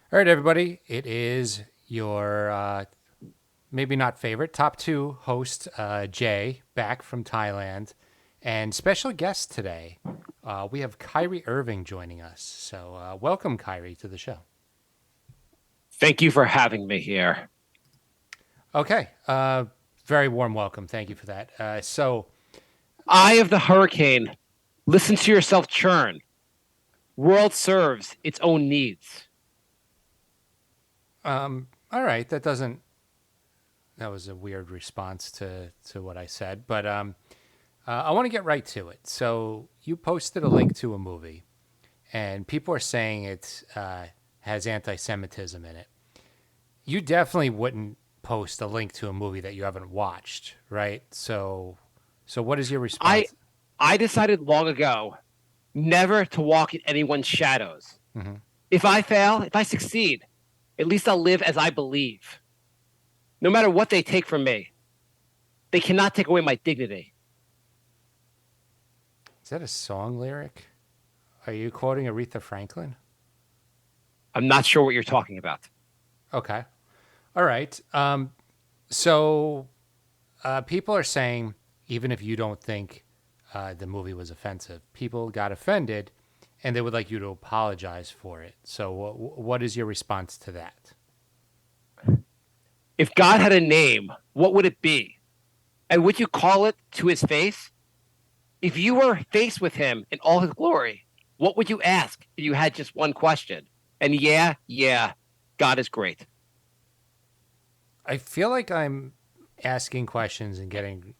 All right, everybody. It is your maybe not favorite top two host, Jay, back from Thailand, and special guest today. We have Kyrie Irving joining us. So, welcome, Kyrie, to the show. Thank you for having me here. Okay, very warm welcome. Thank you for that. Eye of the hurricane. Listen to yourself churn. World serves its own needs. All right, that was a weird response to what I said, but I want to get right to it. So, you posted a link to a movie, and people are saying it has anti-Semitism in it. You definitely wouldn't post a link to a movie that you haven't watched, right? So what is your I response? I decided long ago never to walk in anyone's shadows. Hmm. If I fail, if I succeed, at least I'll live as I believe. No matter what they take from me, they cannot take away my dignity. Is that a song lyric? Are you quoting Aretha Franklin? I'm not sure what you're talking about. Okay, all right. So people are saying even if you don't think the movie was offensive, people got offended, and they would like you to apologize for it. So what is your response to that? If God had a name, what would it be? And would you call it to his face? If you were faced with him in all his glory, what would you ask if you had just one question? And yeah, God is great. I feel like I'm asking questions and getting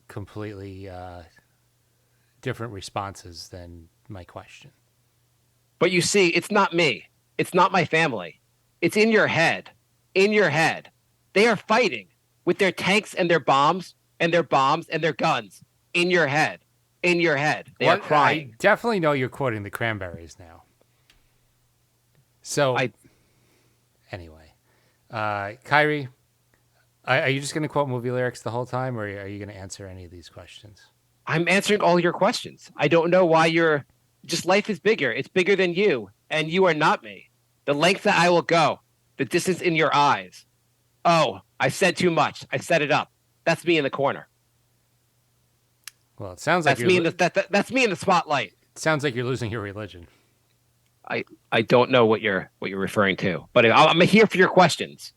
completely different responses than my question. But you see, it's not me. It's not my family. It's in your head. In your head. They are fighting with their tanks and their bombs and their bombs and their guns in your head. In your head. They are What I crying. definitely know you're quoting the Cranberries now. So I anyway, Kyrie, are you just going to quote movie lyrics the whole time, or are you going to answer any of these questions? I'm answering all your questions. I don't know why you're just life is bigger. It's bigger than you, and you are not me. The length that I will go, the distance in your eyes. Oh, I said too much. I set it up. That's me in the corner. Well, it sounds like That's me in the that's me in the spotlight. you're losing your religion. I don't know what you're referring to, but I'm here for your questions.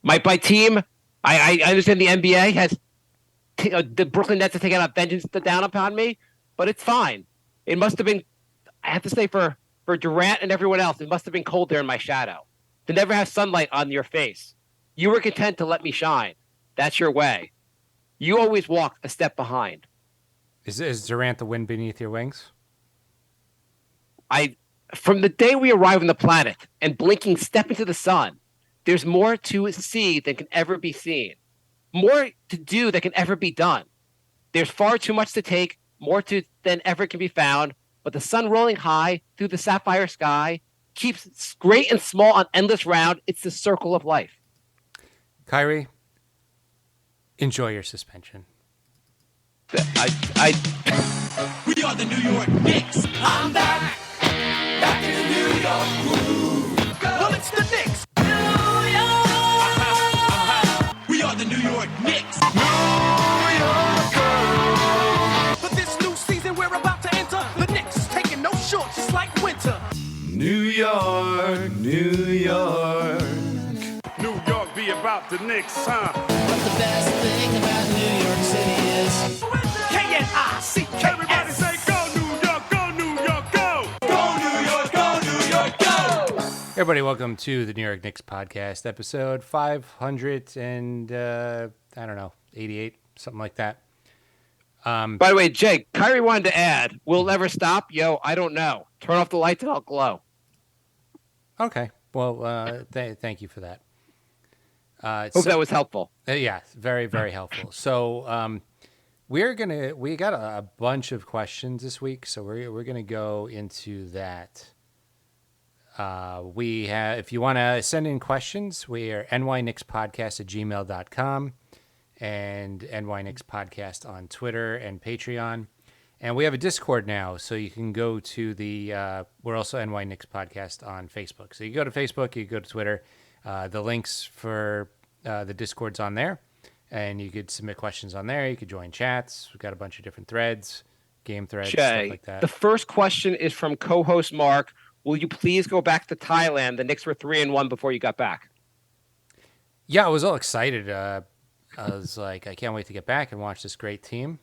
My team, I understand the NBA has the Brooklyn Nets have taken out vengeance down upon me, but it's fine. It must have been. I have to say for Durant and everyone else, it must have been cold there in my shadow to never have sunlight on your face. You were content to let me shine. That's your way. You always walked a step behind. Is Durant the wind beneath your wings? I from the day we arrive on the planet and blinking step into the sun, there's more to see than can ever be seen, more to do that can ever be done. There's far too much to take, more to than ever can be found. But the sun rolling high through the sapphire sky keeps great and small on endless round. It's the circle of life. Kyrie, enjoy your suspension. I We are the New York Knicks. I'm back, back in the New York groove. Well, it's the Knicks. New York. We are the New York Knicks. New York. For this new season we're about to enter, the Knicks taking no shorts, just like winter. New York, New York. New York be about the Knicks, huh? But the best thing about New York City is K-N-I-C-K-S. Everybody say go New York, go New York, go! Go New York, go New York, go! Everybody, welcome to the New York Knicks podcast, episode 500 and I don't know, 88, something like that. by the way, Jake, Kyrie wanted to add, "We'll never stop." Yo, I don't know. Turn off the lights and I'll glow. Okay, well, thank you for that. Hope that was helpful. Yeah, very, very helpful. So we got a bunch of questions this week, so we're gonna go into that. We have, if you want to send in questions, we are nynixpodcast@gmail.com and nynixpodcast on Twitter and Patreon. And we have a Discord now, so you can go to the, we're also NY Knicks Podcast on Facebook. So you go to Facebook, you go to Twitter. The links for the Discord's on there, and you could submit questions on there. You could join chats. We've got a bunch of different threads, game threads, stuff Jay, like that. the first question is from co-host Mark. Will you please go back to Thailand? The Knicks were 3-1 before you got back. Yeah, I was all excited. I was like, I can't wait to get back and watch this great team.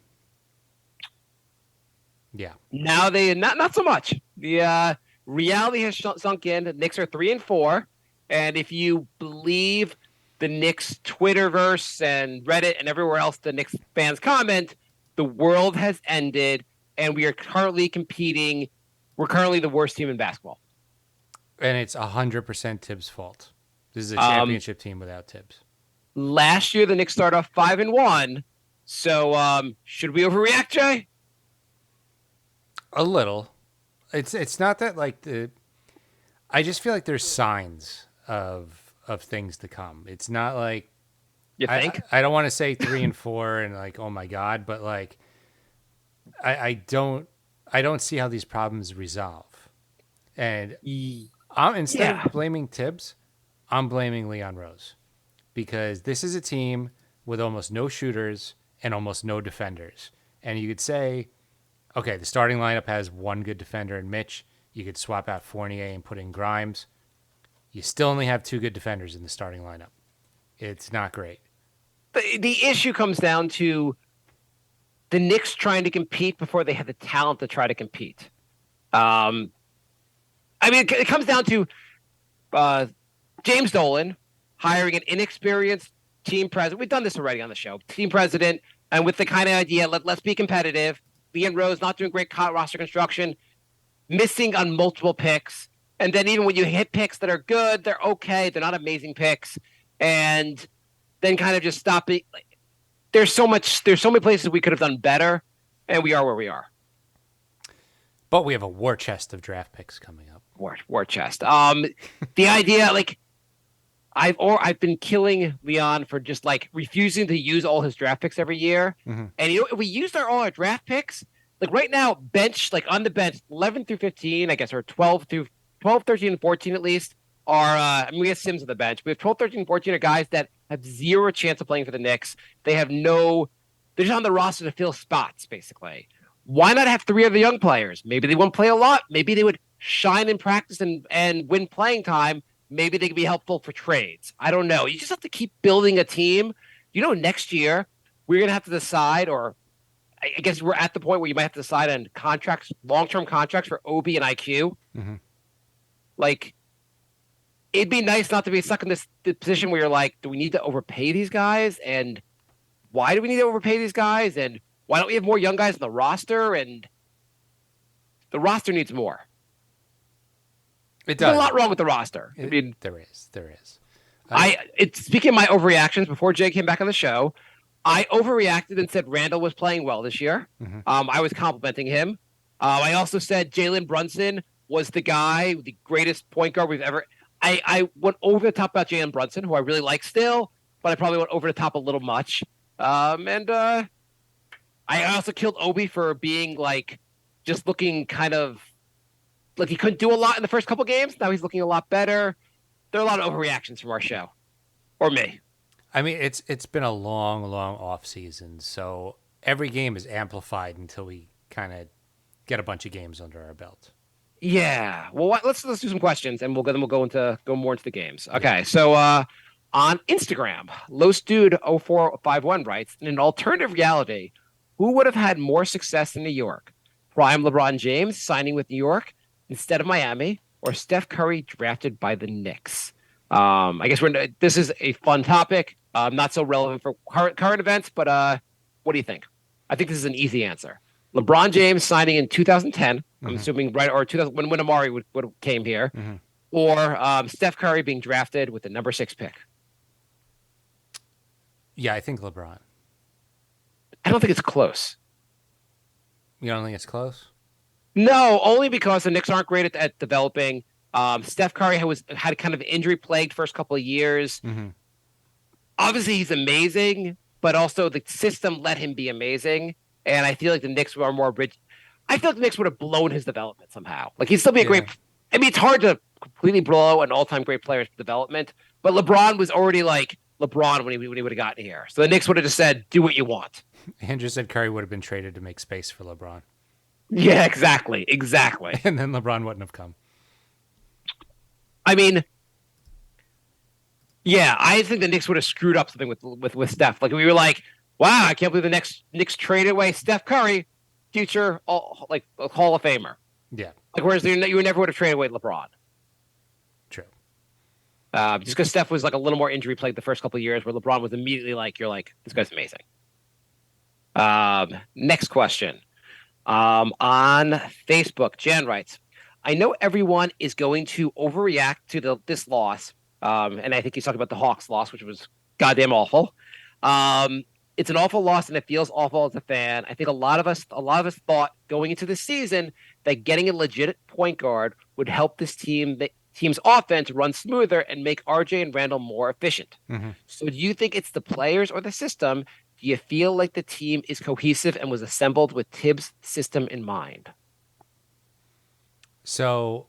Yeah. Now they not so much. The reality has sunk in. The Knicks are 3-4, and if you believe the Knicks Twitterverse and Reddit and everywhere else the Knicks fans comment, the world has ended, and we are currently competing. We're currently the worst team in basketball. And it's 100% Tibbs' fault. This is a championship team without Tibbs. Last year, the Knicks started off 5-1. So should we overreact, Jay? A little. It's not that like the. I just feel like there's signs of things to come. It's not like You think? I don't want to say 3-4 and like oh my god, but like I don't see how these problems resolve. And instead of blaming Tibbs, I'm blaming Leon Rose because this is a team with almost no shooters and almost no defenders. And you could say, okay, the starting lineup has one good defender in Mitch. You could swap out Fournier and put in Grimes. You still only have two good defenders in the starting lineup. It's not great. The issue comes down to the Knicks trying to compete before they have the talent to try to compete. I mean, it comes down to James Dolan hiring an inexperienced team president. We've done this already on the show. Team president, and with the kind of idea, let's be competitive. Leon Rose not doing great roster construction, missing on multiple picks. And then even when you hit picks that are good, they're okay. They're not amazing picks. And then kind of just stopping. There's so many places we could have done better, and we are where we are. But we have a war chest of draft picks coming up. War chest. The idea, like, I've been killing Leon for just like refusing to use all his draft picks every year. Mm-hmm. And you know, if we used all our draft picks, like right now, bench, like on the bench, 11 through 15, I guess, or 12, 13, and 14 at least, are, I mean, we have Sims on the bench. We have 12, 13, and 14 are guys that have zero chance of playing for the Knicks. They're just on the roster to fill spots, basically. Why not have three other young players? Maybe they won't play a lot. Maybe they would shine in practice and win playing time. Maybe they could be helpful for trades. I don't know. You just have to keep building a team. You know, next year, we're going to have to decide, or I guess we're at the point where you might have to decide on contracts, long-term contracts for OB and IQ. Mm-hmm. Like, it'd be nice not to be stuck in this position where you're like, do we need to overpay these guys? And why do we need to overpay these guys? And why don't we have more young guys on the roster? And the roster needs more. It does. There's a lot wrong with the roster. I mean, there is. Speaking of my overreactions, before Jay came back on the show, I overreacted and said Randall was playing well this year. Mm-hmm. I was complimenting him. I also said Jalen Brunson was the guy, the greatest point guard we've ever. I went over the top about Jalen Brunson, who I really like still, but I probably went over the top a little much. I also killed Obi for being like just looking kind of like he couldn't do a lot in the first couple games. Now he's looking a lot better. There are a lot of overreactions from our show, or me. I mean, it's been a long off season, so every game is amplified until we kind of get a bunch of games under our belt. Yeah. Well, let's do some questions, and we'll go more into the games. Okay. So on Instagram, LostDude0451 writes, in an alternative reality, who would have had more success in New York? Prime LeBron James signing with New York instead of Miami, or Steph Curry drafted by the Knicks? I guess this is a fun topic, not so relevant for current events, but what do you think? I think this is an easy answer. LeBron James signing in 2010, I'm assuming, right, or 2000 when Amari would came here, or Steph Curry being drafted with the number 6 pick. Yeah, I think LeBron. I don't think it's close. You don't think it's close? No, only because the Knicks aren't great at developing. Steph Curry had kind of injury-plagued first couple of years. Mm-hmm. Obviously, he's amazing, but also the system let him be amazing. And I feel like the Knicks are more rich. I feel like the Knicks would have blown his development somehow. Like he'd still be a great. Yeah. I mean, it's hard to completely blow an all-time great player's development, but LeBron was already like LeBron when he would have gotten here. So the Knicks would have just said, "Do what you want." Andrew said Curry would have been traded to make space for LeBron, Yeah, exactly. and then LeBron wouldn't have come. I mean, yeah, I think the Knicks would have screwed up something with Steph. Like we were like, "Wow, I can't believe the Knicks traded away Steph Curry, future like a Hall of Famer." Yeah, Like whereas you never would have traded away LeBron. true. Just because Steph was like a little more injury plagued the first couple of years, where LeBron was immediately like, "You're like this guy's amazing." Next question. On Facebook, Jan writes, "I know everyone is going to overreact to this loss, and I think he's talking about the Hawks loss, which was goddamn awful. It's an awful loss, and it feels awful as a fan. I think a lot of us thought going into the season that getting a legit point guard would help this team's offense run smoother and make RJ and Randall more efficient. Mm-hmm. So, do you think it's the players or the system? Do you feel like the team is cohesive and was assembled with Tibbs' system in mind?" So,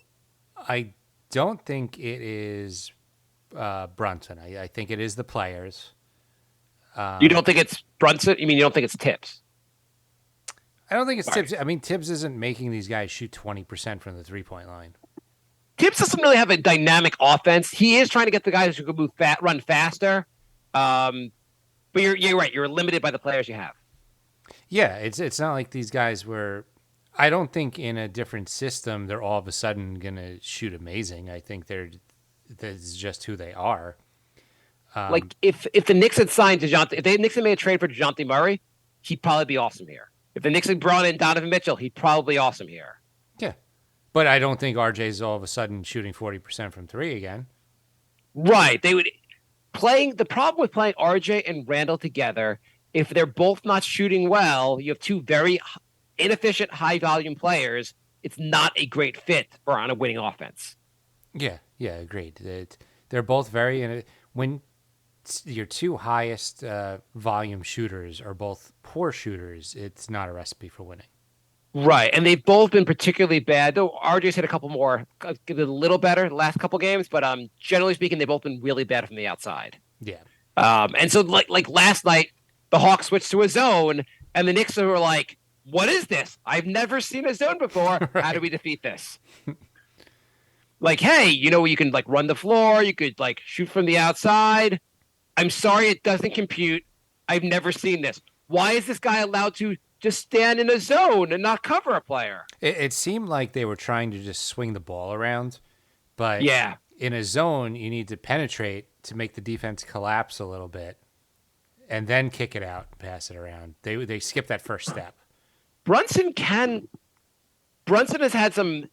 I don't think it is Brunson. I think it is the players. You don't think it's Brunson? You mean you don't think it's Tibbs? I don't think it's Sorry. Tibbs. I mean, Tibbs isn't making these guys shoot 20% from the 3-point line. Tibbs doesn't really have a dynamic offense. He is trying to get the guys who can run faster. But you're right. You're limited by the players you have. Yeah, it's not like these guys were. I don't think in a different system they're all of a sudden gonna shoot amazing. I think that's just who they are. Like if the Knicks had signed DeJounte, if the Knicks had made a trade for DeJounte Murray, he'd probably be awesome here. If the Knicks had brought in Donovan Mitchell, he'd probably be awesome here. Yeah, but I don't think RJ's all of a sudden shooting 40% from three again. Right. They would the problem with playing RJ and Randall together, if they're both not shooting well, you have two very inefficient, high volume players. It's not a great fit for on a winning offense. Yeah, agreed. They're both very when your two highest volume shooters are both poor shooters, it's not a recipe for winning. Right, and they've both been particularly bad. Though RJ's hit a couple more, a little better the last couple games, but generally speaking, they've both been really bad from the outside. Yeah. And so like last night, the Hawks switched to a zone, and the Knicks were like, "What is this? I've never seen a zone before. Right. How do we defeat this?" Like, hey, you can like run the floor, you could like shoot from the outside. I'm sorry, it doesn't compute. I've never seen this. Why is this guy allowed to just stand in a zone and not cover a player? It seemed like they were trying to just swing the ball around, but yeah, in a zone, you need to penetrate to make the defense collapse a little bit, and then kick it out and pass it around. They skip that first step. Brunson has had some.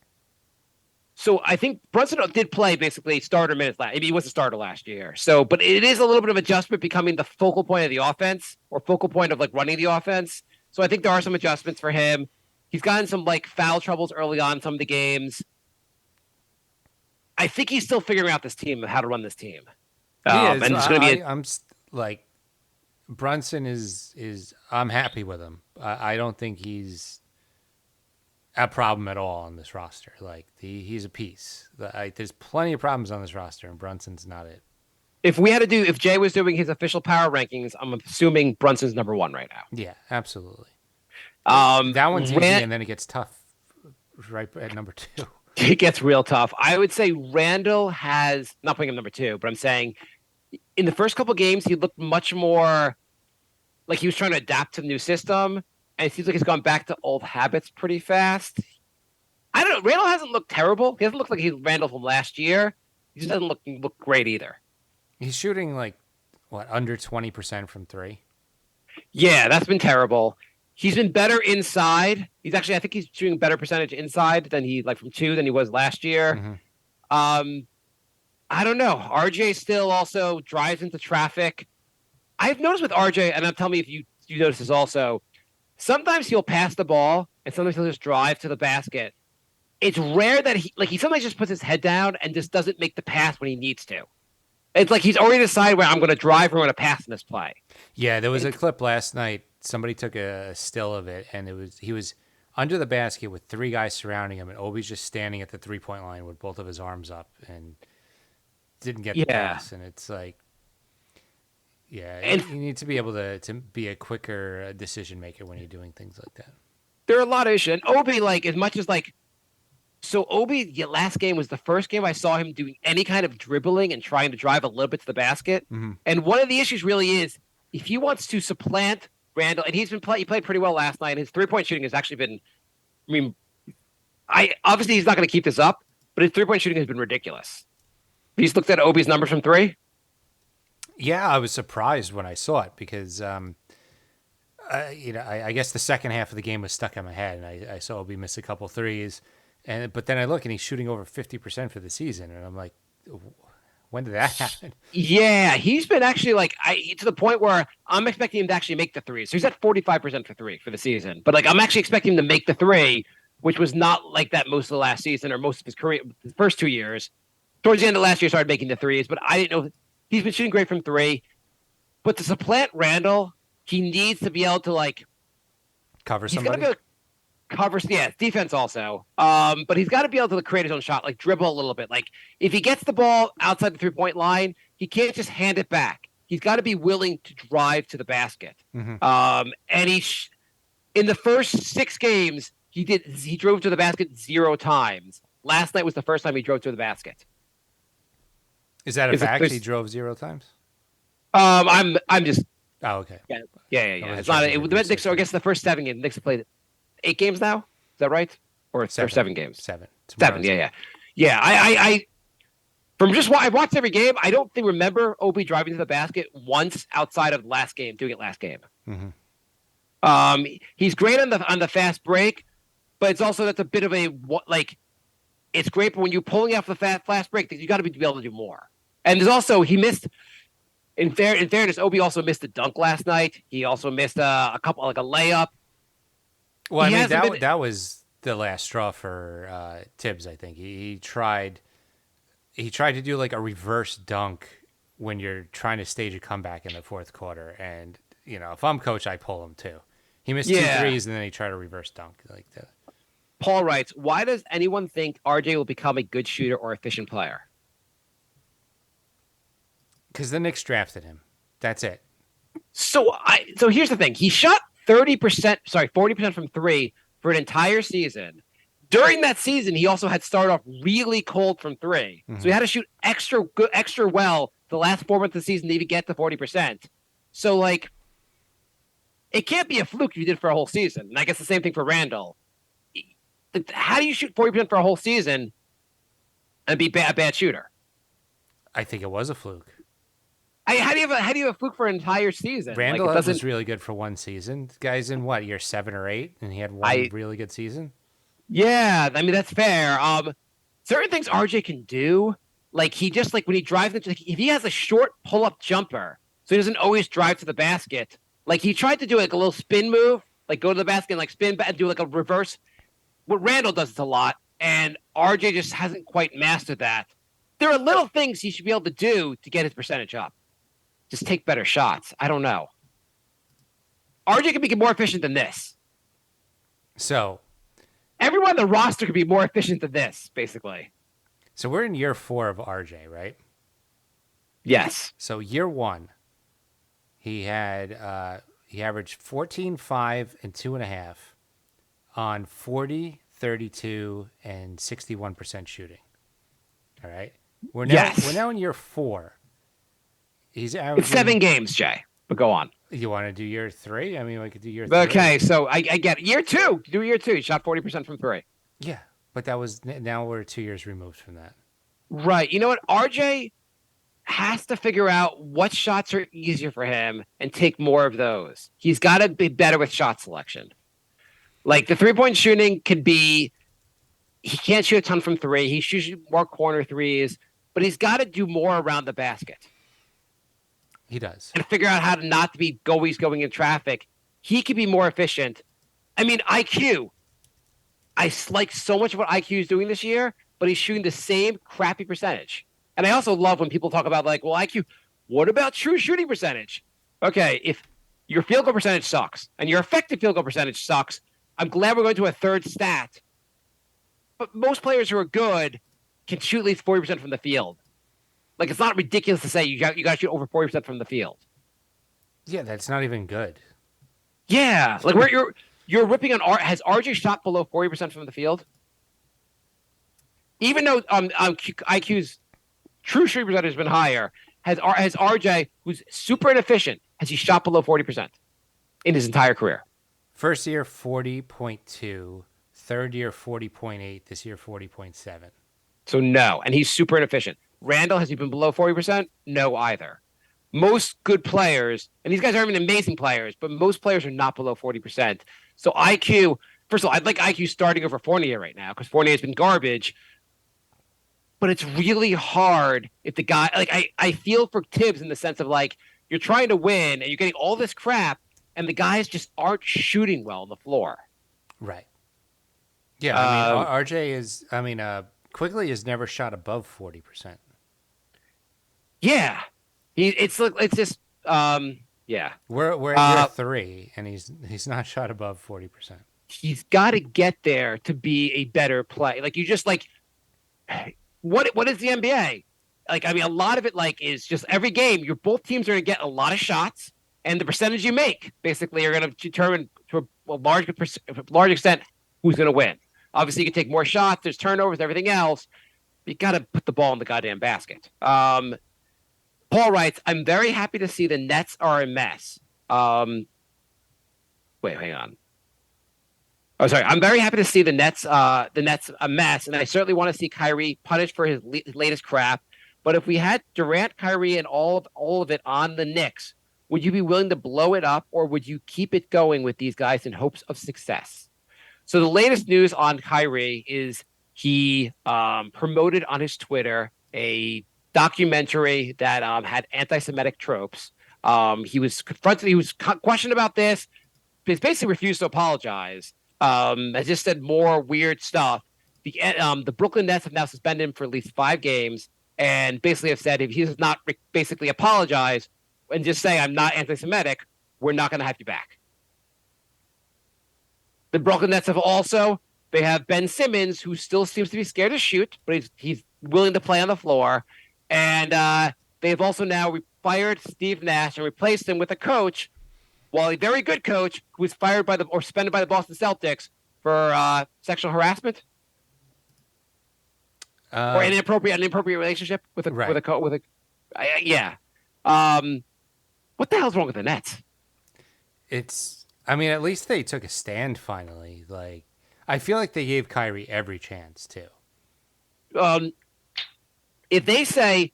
So I think Brunson did play basically starter minutes last. Maybe he was a starter last year. So, but it is a little bit of adjustment becoming the focal point of the offense or focal point of like running the offense. So I think there are some adjustments for him. He's gotten some like foul troubles early on in some of the games. I think he's still figuring out this team, how to run this team. And it's going to be. I'm like Brunson is. I'm happy with him. I don't think he's a problem at all on this roster. Like he's a piece. There's plenty of problems on this roster, and Brunson's not it. If Jay was doing his official power rankings, I'm assuming Brunson's number one right now. Yeah, absolutely. That one's easy, and then it gets tough right at number 2. It gets real tough. I would say Randall has, not putting him number 2, but I'm saying in the first couple games, he looked much more like he was trying to adapt to the new system. And it seems like he's gone back to old habits pretty fast. I don't know. Randall hasn't looked terrible. He doesn't look like he's Randall from last year. He just doesn't look great either. He's shooting like, under 20% from 3? Yeah, that's been terrible. He's been better inside. I think he's shooting better percentage inside than from 2 than he was last year. Mm-hmm. I don't know. RJ still also drives into traffic. I've noticed with RJ, and tell me if you notice this also, sometimes he'll pass the ball, and sometimes he'll just drive to the basket. It's rare that he sometimes just puts his head down and just doesn't make the pass when he needs to. It's like he's already decided where I'm going to drive or I'm going to pass in this play. Yeah, there was a clip last night. Somebody took a still of it, and he was under the basket with three guys surrounding him, and Obi's just standing at the 3-point line with both of his arms up and didn't get the Yeah. pass. And it's like, yeah, And- you need to be able to be a quicker decision maker when you're doing things like that. There are a lot of issues. And Obi, like, as much as, like, so Obi, last game was the first game I saw him doing any kind of dribbling and trying to drive a little bit to the basket. Mm-hmm. And one of the issues really is if he wants to supplant Randall, and he played pretty well last night. His 3-point shooting has actually been, I mean, obviously he's not going to keep this up, but his 3-point shooting has been ridiculous. He's looked at Obi's numbers from three. Yeah, I was surprised when I saw it because, I guess the second half of the game was stuck in my head, and I saw Obi miss a couple threes, but then I look and he's shooting over 50% for the season, and I'm like, when did that happen? Yeah, he's been actually to the point where I'm expecting him to actually make the threes. So he's at 45% for three for the season, but like I'm actually expecting him to make the three, which was not like that most of the last season or most of his career, the first 2 years. Towards the end of last year, started making the threes, but I didn't know he's been shooting great from three. But to supplant Randall, he needs to be able to like Cover he's somebody? gonna be able to cover, yeah, defense also. But he's got to be able to create his own shot, like dribble a little bit. Like if he gets the ball outside the 3-point line, he can't just hand it back. He's got to be willing to drive to the basket. Mhm. And in the first 6 games, he drove to the basket 0 times. Last night was the first time he drove to the basket. Is that a Is it- fact? there's- He drove 0 times? I'm just Oh, okay. yeah. wasn't It's sure not if you were the Knicks. researching. So I guess the first 7 games, Knicks have played 8 games now. Is that right? Or 7 games? 7. 7. Yeah. I from just I watched every game. I don't remember Obi driving to the basket once outside of last game, doing it last game. Mhm. He's great on the fast break, but it's also that's a bit of a like. It's great, but when you're pulling off the fast break, you got to be able to do more. And there's also he missed. In fairness, Obi also missed a dunk last night. He also missed a couple, like a layup. Well, I He mean, hasn't that was the last straw for Tibbs, I think. He tried to do like a reverse dunk when you're trying to stage a comeback in the fourth quarter. And, if I'm coach, I pull him too. He missed 2 threes and then he tried a reverse dunk like that. Paul writes, why does anyone think RJ will become a good shooter or efficient player? Because the Knicks drafted him. That's it. So here's the thing. He shot 40% from three for an entire season. During that season, he also had started off really cold from three. Mm-hmm. So he had to shoot extra well the last 4 months of the season to even get to 40%. So like it can't be a fluke if you did for a whole season. And I guess the same thing for Randall. How do you shoot 40% for a whole season and be a bad shooter? I think it was a fluke. How do you have a fluke for an entire season? Randall Like, was really good for one season. The guy's in what, year 7 or 8, and he had one really good season. Yeah, I mean that's fair. Certain things RJ can do, like he just like when he drives into, if he has a short pull-up jumper, so he doesn't always drive to the basket. Like he tried to do like a little spin move, like go to the basket and like spin back and do like a reverse. What Randall does it a lot, and RJ just hasn't quite mastered that. There are little things he should be able to do to get his percentage up. Just take better shots. I don't know. RJ can be more efficient than this. So Everyone on the roster could be more efficient than this, basically. So we're in year 4 of RJ, right? Yes. So year 1, he averaged 14, 5, and 2.5 on 40, 32, and 61% shooting. All right. We're now in year 4. He's averaging. It's 7 games, Jay. But go on. You want to do year 3? I mean, we could do year 3. Okay, so I get it. Year 2. Do year 2. He shot 40% from 3. Yeah, but now we're 2 years removed from that. Right. You know what? RJ has to figure out what shots are easier for him and take more of those. He's got to be better with shot selection. Like the 3-point shooting could be, he can't shoot a ton from 3. He shoots more corner threes, but he's got to do more around the basket. He does. And figure out how to not to be always going in traffic. He could be more efficient. I mean, IQ. I like so much of what IQ is doing this year, but he's shooting the same crappy percentage. And I also love when people talk about like, well, IQ, what about true shooting percentage? Okay, if your field goal percentage sucks and your effective field goal percentage sucks, I'm glad we're going to a third stat. But most players who are good can shoot at least 40% from the field. Like, it's not ridiculous to say you got to shoot over 40% from the field. Yeah, that's not even good. Yeah, like you're ripping on Has RJ shot below 40% from the field? Even though IQ's true shooting percentage has been higher, has RJ, who's super inefficient, has he shot below 40% in his entire career? First year 40.2, third year 40.8, this year 40.7. So no, and he's super inefficient. Randall, has he been below 40%? No, either. Most good players, and these guys aren't even amazing players, but most players are not below 40%. So IQ, first of all, I'd like IQ starting over Fournier right now because Fournier's been garbage. But it's really hard if the guy, like, I feel for Tibbs in the sense of, like, you're trying to win and you're getting all this crap, and the guys just aren't shooting well on the floor. Right. Yeah, I mean, RJ is, Quigley has never shot above 40%. Yeah. It's just, yeah. We're at year 3, and he's not shot above 40%. He's got to get there to be a better play. Like, you just, like, what is the NBA? Like, I mean, a lot of it, like, is just every game, both teams are going to get a lot of shots, and the percentage you make, basically, are going to determine to a large extent who's going to win. Obviously, you can take more shots, there's turnovers, everything else. But you got to put the ball in the goddamn basket. Paul writes, I'm very happy to see the Nets are a mess. Wait, hang on. Oh, sorry. I'm very happy to see the Nets a mess, and I certainly want to see Kyrie punished for his latest crap. But if we had Durant, Kyrie, and all of it on the Knicks, would you be willing to blow it up, or would you keep it going with these guys in hopes of success? So the latest news on Kyrie is he promoted on his Twitter a documentary that had anti-Semitic tropes. He was confronted. He was questioned about this. He's basically refused to apologize. Has just said more weird stuff. The Brooklyn Nets have now suspended him for at least 5 games, and basically have said if he does not basically apologize and just say I'm not anti-Semitic, we're not going to have you back. The Brooklyn Nets they have Ben Simmons, who still seems to be scared to shoot, but he's willing to play on the floor. And they've also now fired Steve Nash and replaced him with a coach, while a very good coach, who was fired or suspended by the Boston Celtics for sexual harassment or an inappropriate relationship with a yeah. What the hell's wrong with the Nets? At least they took a stand finally. Like, I feel like they gave Kyrie every chance too. If they say,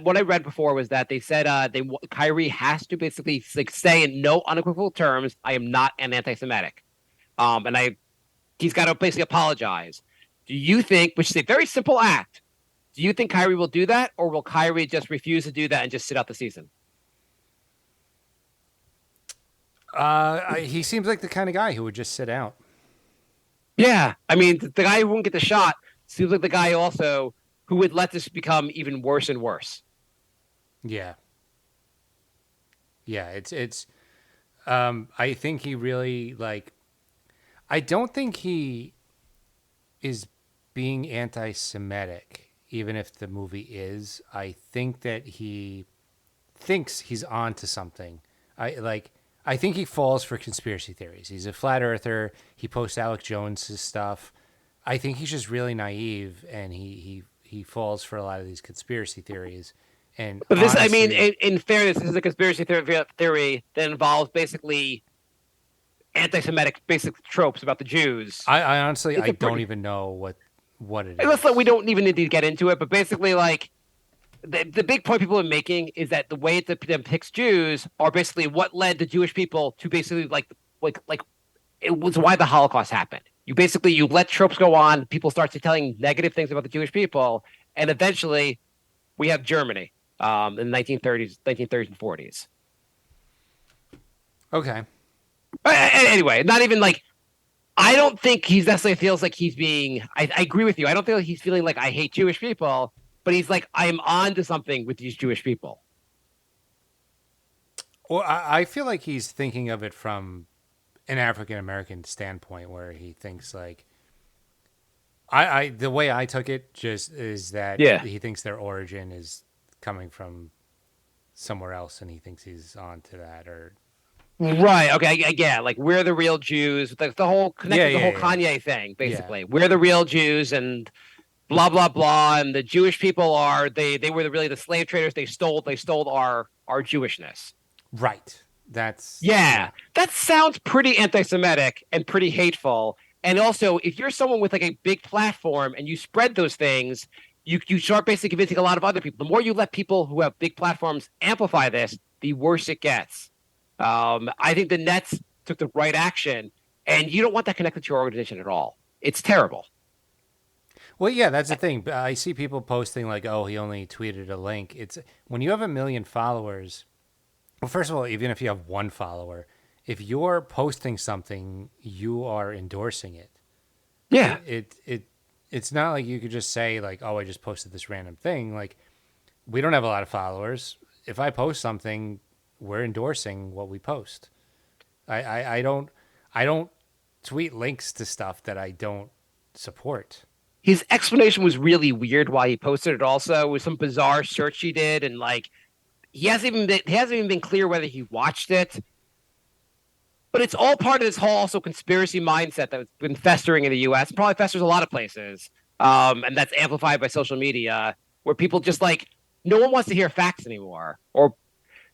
what I read before was that they said Kyrie has to basically, like, say in no unequivocal terms, I am not an anti-Semitic, and he's got to basically apologize. Do you think, which is a very simple act, do you think Kyrie will do that, or will Kyrie just refuse to do that and just sit out the season? He seems like the kind of guy who would just sit out. Yeah, I mean, the guy who won't get the shot seems like the guy also who would let this become even worse and worse. Yeah. Yeah, it's I think he really, like, I don't think he is being anti-Semitic, even if the movie is. I think that he thinks he's on to something. I think he falls for conspiracy theories. He's a flat earther. He posts Alex Jones's stuff. I think he's just really naive, and he falls for a lot of these conspiracy theories. And but this, honestly, I mean, in fairness, this is a conspiracy theory that involves basically anti-Semitic basic tropes about the Jews. I honestly, I don't even know what it is. Let's we don't even need to get into it, but basically, like, the big point people are making is that the way it depicts Jews are basically what led the Jewish people to basically like it was why the Holocaust happened. You let tropes go on, people start telling negative things about the Jewish people, and eventually we have Germany in the 1930s and 40s. Okay. Anyway, not even like, I don't think he necessarily feels like he's being, I agree with you. I don't feel like he's feeling like I hate Jewish people, but he's like, I am on to something with these Jewish people. Well, I feel like he's thinking of it from an African American standpoint where he thinks like I the way I took it just is that Yeah. he thinks their origin is coming from somewhere else and he thinks he's on to that or Right. Okay. Yeah. Like we're the real Jews. Like the whole connected to the whole yeah. Kanye thing, Yeah. basically. We're the real Jews and blah blah blah. And the Jewish people are they were really the slave traders. They stole our Jewishness. Right. That's Yeah. That sounds pretty anti-Semitic and pretty hateful. And also, if you're someone with like a big platform and you spread those things, you start basically convincing a lot of other people. The more you let people who have big platforms amplify this, the worse it gets. I think the Nets took the right action, and you don't want that connected to your organization at all. It's terrible. Well, yeah, that's the thing. I see people posting like, "Oh, he only tweeted a link." It's when you have 1 million followers. Well, first of all, even if you have one follower, if you're posting something, you are endorsing it. Yeah. It's not like you could just say like, "Oh, I just posted this random thing." Like, we don't have a lot of followers. If I post something, we're endorsing what we post. I don't tweet links to stuff that I don't support. His explanation was really weird why he posted it also. It was some bizarre search he did, and like he hasn't even been clear whether he watched it. But it's all part of this whole also conspiracy mindset that's been festering in the U.S. It probably festers a lot of places, and that's amplified by social media, where people just like no one wants to hear facts anymore, or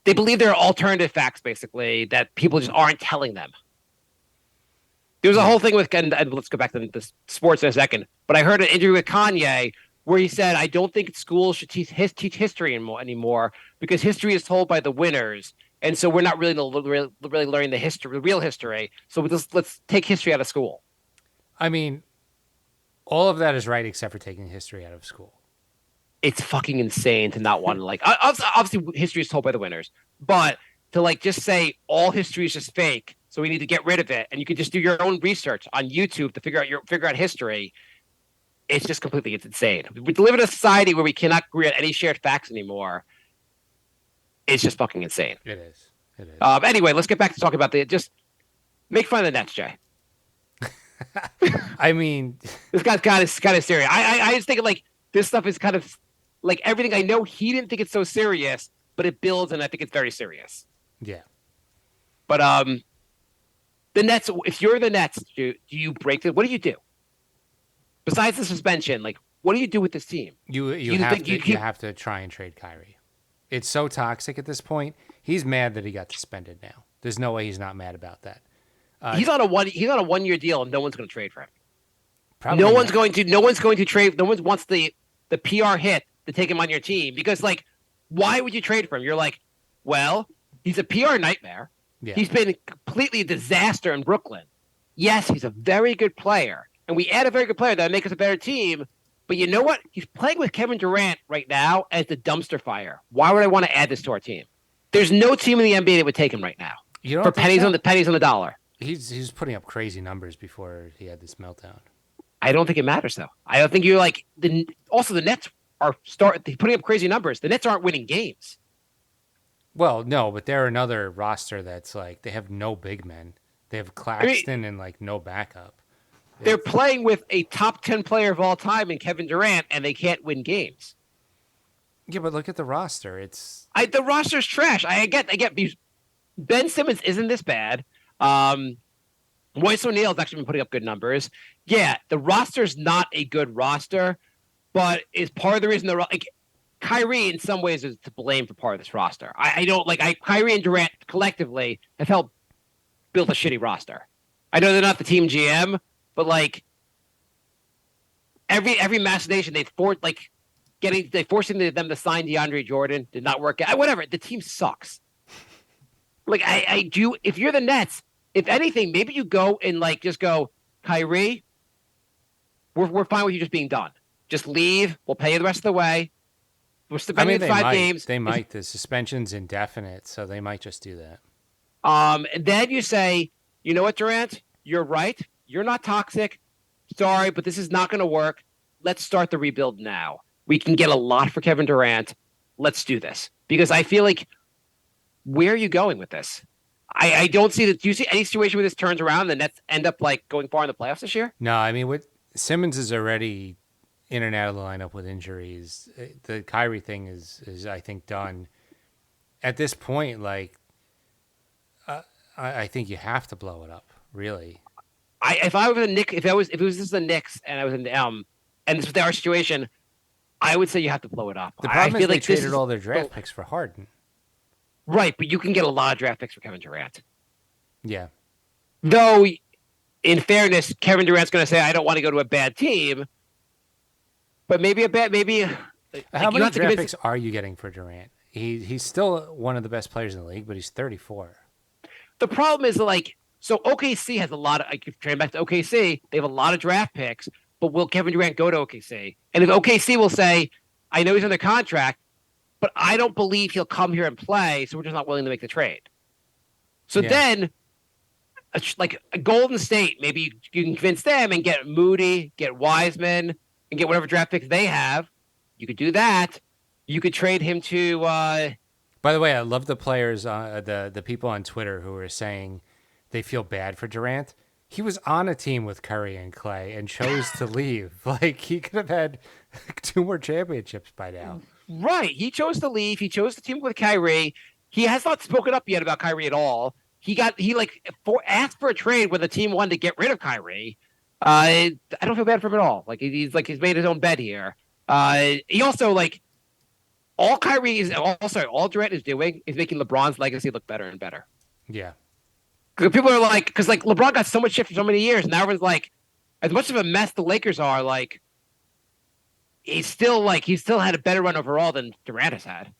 they believe there are alternative facts, basically that people just aren't telling them. There was a whole thing with, and let's go back to the sports in a second. But I heard an interview with Kanye where he said, "I don't think schools should teach history anymore because history is told by the winners." And so we're not really learning the real history. So let's take history out of school. I mean, all of that is right except for taking history out of school. It's fucking insane to not want to like. Obviously, history is told by the winners, but to like just say all history is just fake, so we need to get rid of it, and you can just do your own research on YouTube to figure out history. It's just it's insane. We live in a society where we cannot agree on any shared facts anymore. It's just fucking insane. It is. It is. Anyway, let's get back to talking about just make fun of the Nets, Jay. I mean, This guy's kind of serious. I was thinking like this stuff is kind of like everything. I know he didn't think it's so serious, but it builds, and I think it's very serious. yeah. But the Nets. If you're the Nets, do you break it? What do you do? Besides the suspension, like what do you do with this team? You have to try and trade Kyrie. It's so toxic at this point. He's mad that he got suspended now. There's no way he's not mad about that. He's on a 1-year deal, and no one's going to trade for him. Probably No not. one's going to trade. No one wants the PR hit to take him on your team because like, why would you trade for him? You're like, well, he's a PR nightmare. Yeah. He's been completely a disaster in Brooklyn. Yes, he's a very good player, and we add a very good player that would make us a better team. But you know what? He's playing with Kevin Durant right now as the dumpster fire. Why would I want to add this to our team? There's no team in the NBA that would take him right now You don't for think pennies so? on the dollar. He's putting up crazy numbers before he had this meltdown. I don't think it matters though. I don't think you're like also the Nets are putting up crazy numbers. The Nets aren't winning games. Well, no, but they're another roster that's like they have no big men. They have Claxton and like no backup. They're playing with a top 10 player of all time in Kevin Durant, and they can't win games. Yeah, but look at the roster. The roster's trash. I get. Because Ben Simmons isn't this bad. Royce O'Neal's actually been putting up good numbers. Yeah, the roster's not a good roster, but is part of the reason Kyrie in some ways is to blame for part of this roster. I don't Kyrie and Durant collectively have helped build a shitty roster. I know they're not the team GM, but like every machination they forcing them to sign DeAndre Jordan did not work out. Whatever, the team sucks. Like I do. If you're the Nets, if anything, maybe you go and like just go, Kyrie, we're fine with you just being done. Just leave. We'll pay you the rest of the way. We're suspending 5 games. They might. The suspension's indefinite, so they might just do that. And then you say, you know what, Durant, you're right. You're not toxic. Sorry, but this is not going to work. Let's start the rebuild now. We can get a lot for Kevin Durant. Let's do this. Because I feel like, where are you going with this? I don't see that. Do you see any situation where this turns around and the Nets end up like going far in the playoffs this year? No, I mean, Simmons is already in and out of the lineup with injuries. The Kyrie thing is I think done. At this point, like, I think you have to blow it up. Really. If I was a Knicks, if it was this the Knicks and I was in and this was our situation, I would say you have to blow it up. The problem I is feel they like traded all their draft picks for Harden. Right, but you can get a lot of draft picks for Kevin Durant. Yeah. Though, in fairness, Kevin Durant's going to say, "I don't want to go to a bad team," but maybe How many draft picks are you getting for Durant? He's still one of the best players in the league, but he's 34. The problem is like, so OKC has a lot of. I keep turning back to OKC. They have a lot of draft picks, but will Kevin Durant go to OKC? And if OKC will say, "I know he's under contract, but I don't believe he'll come here and play, so we're just not willing to make the trade." So then, like a Golden State, maybe you can convince them and get Moody, get Wiseman, and get whatever draft picks they have. You could do that. You could trade him to. By the way, I love the players, the people on Twitter who are saying they feel bad for Durant. He was on a team with Curry and Clay and chose to leave. Like, he could have had 2 more championships by now. Right. He chose to leave. He chose to team with Kyrie. He has not spoken up yet about Kyrie at all. He asked for a trade when the team wanted to get rid of Kyrie. I don't feel bad for him at all. Like he's made his own bed here. He also like all Durant is doing is making LeBron's legacy look better and better. Yeah. People are like, because like LeBron got so much shit for so many years, and now everyone's like, as much of a mess the Lakers are, like he's still had a better run overall than Durant has had.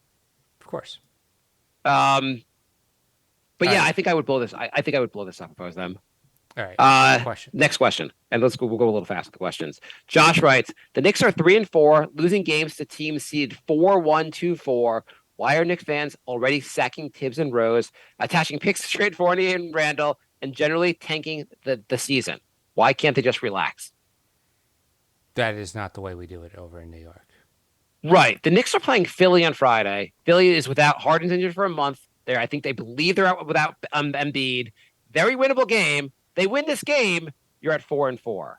Of course. But yeah, I think I would blow this. I think I would blow this up if I was them. All right. Question. Next question, and we'll go a little fast with the questions. Josh writes: the Knicks are 3-4, losing games to teams seeded 4-1, 2-4. Why are Knicks fans already sacking Tibbs and Rose, attaching picks to trade Fournier and Randall, and generally tanking the season? Why can't they just relax? That is not the way we do it over in New York. Right. The Knicks are playing Philly on Friday. Philly is without Harden's injured for a month. I think they believe they're out without Embiid. Very winnable game. They win this game, you're at 4-4.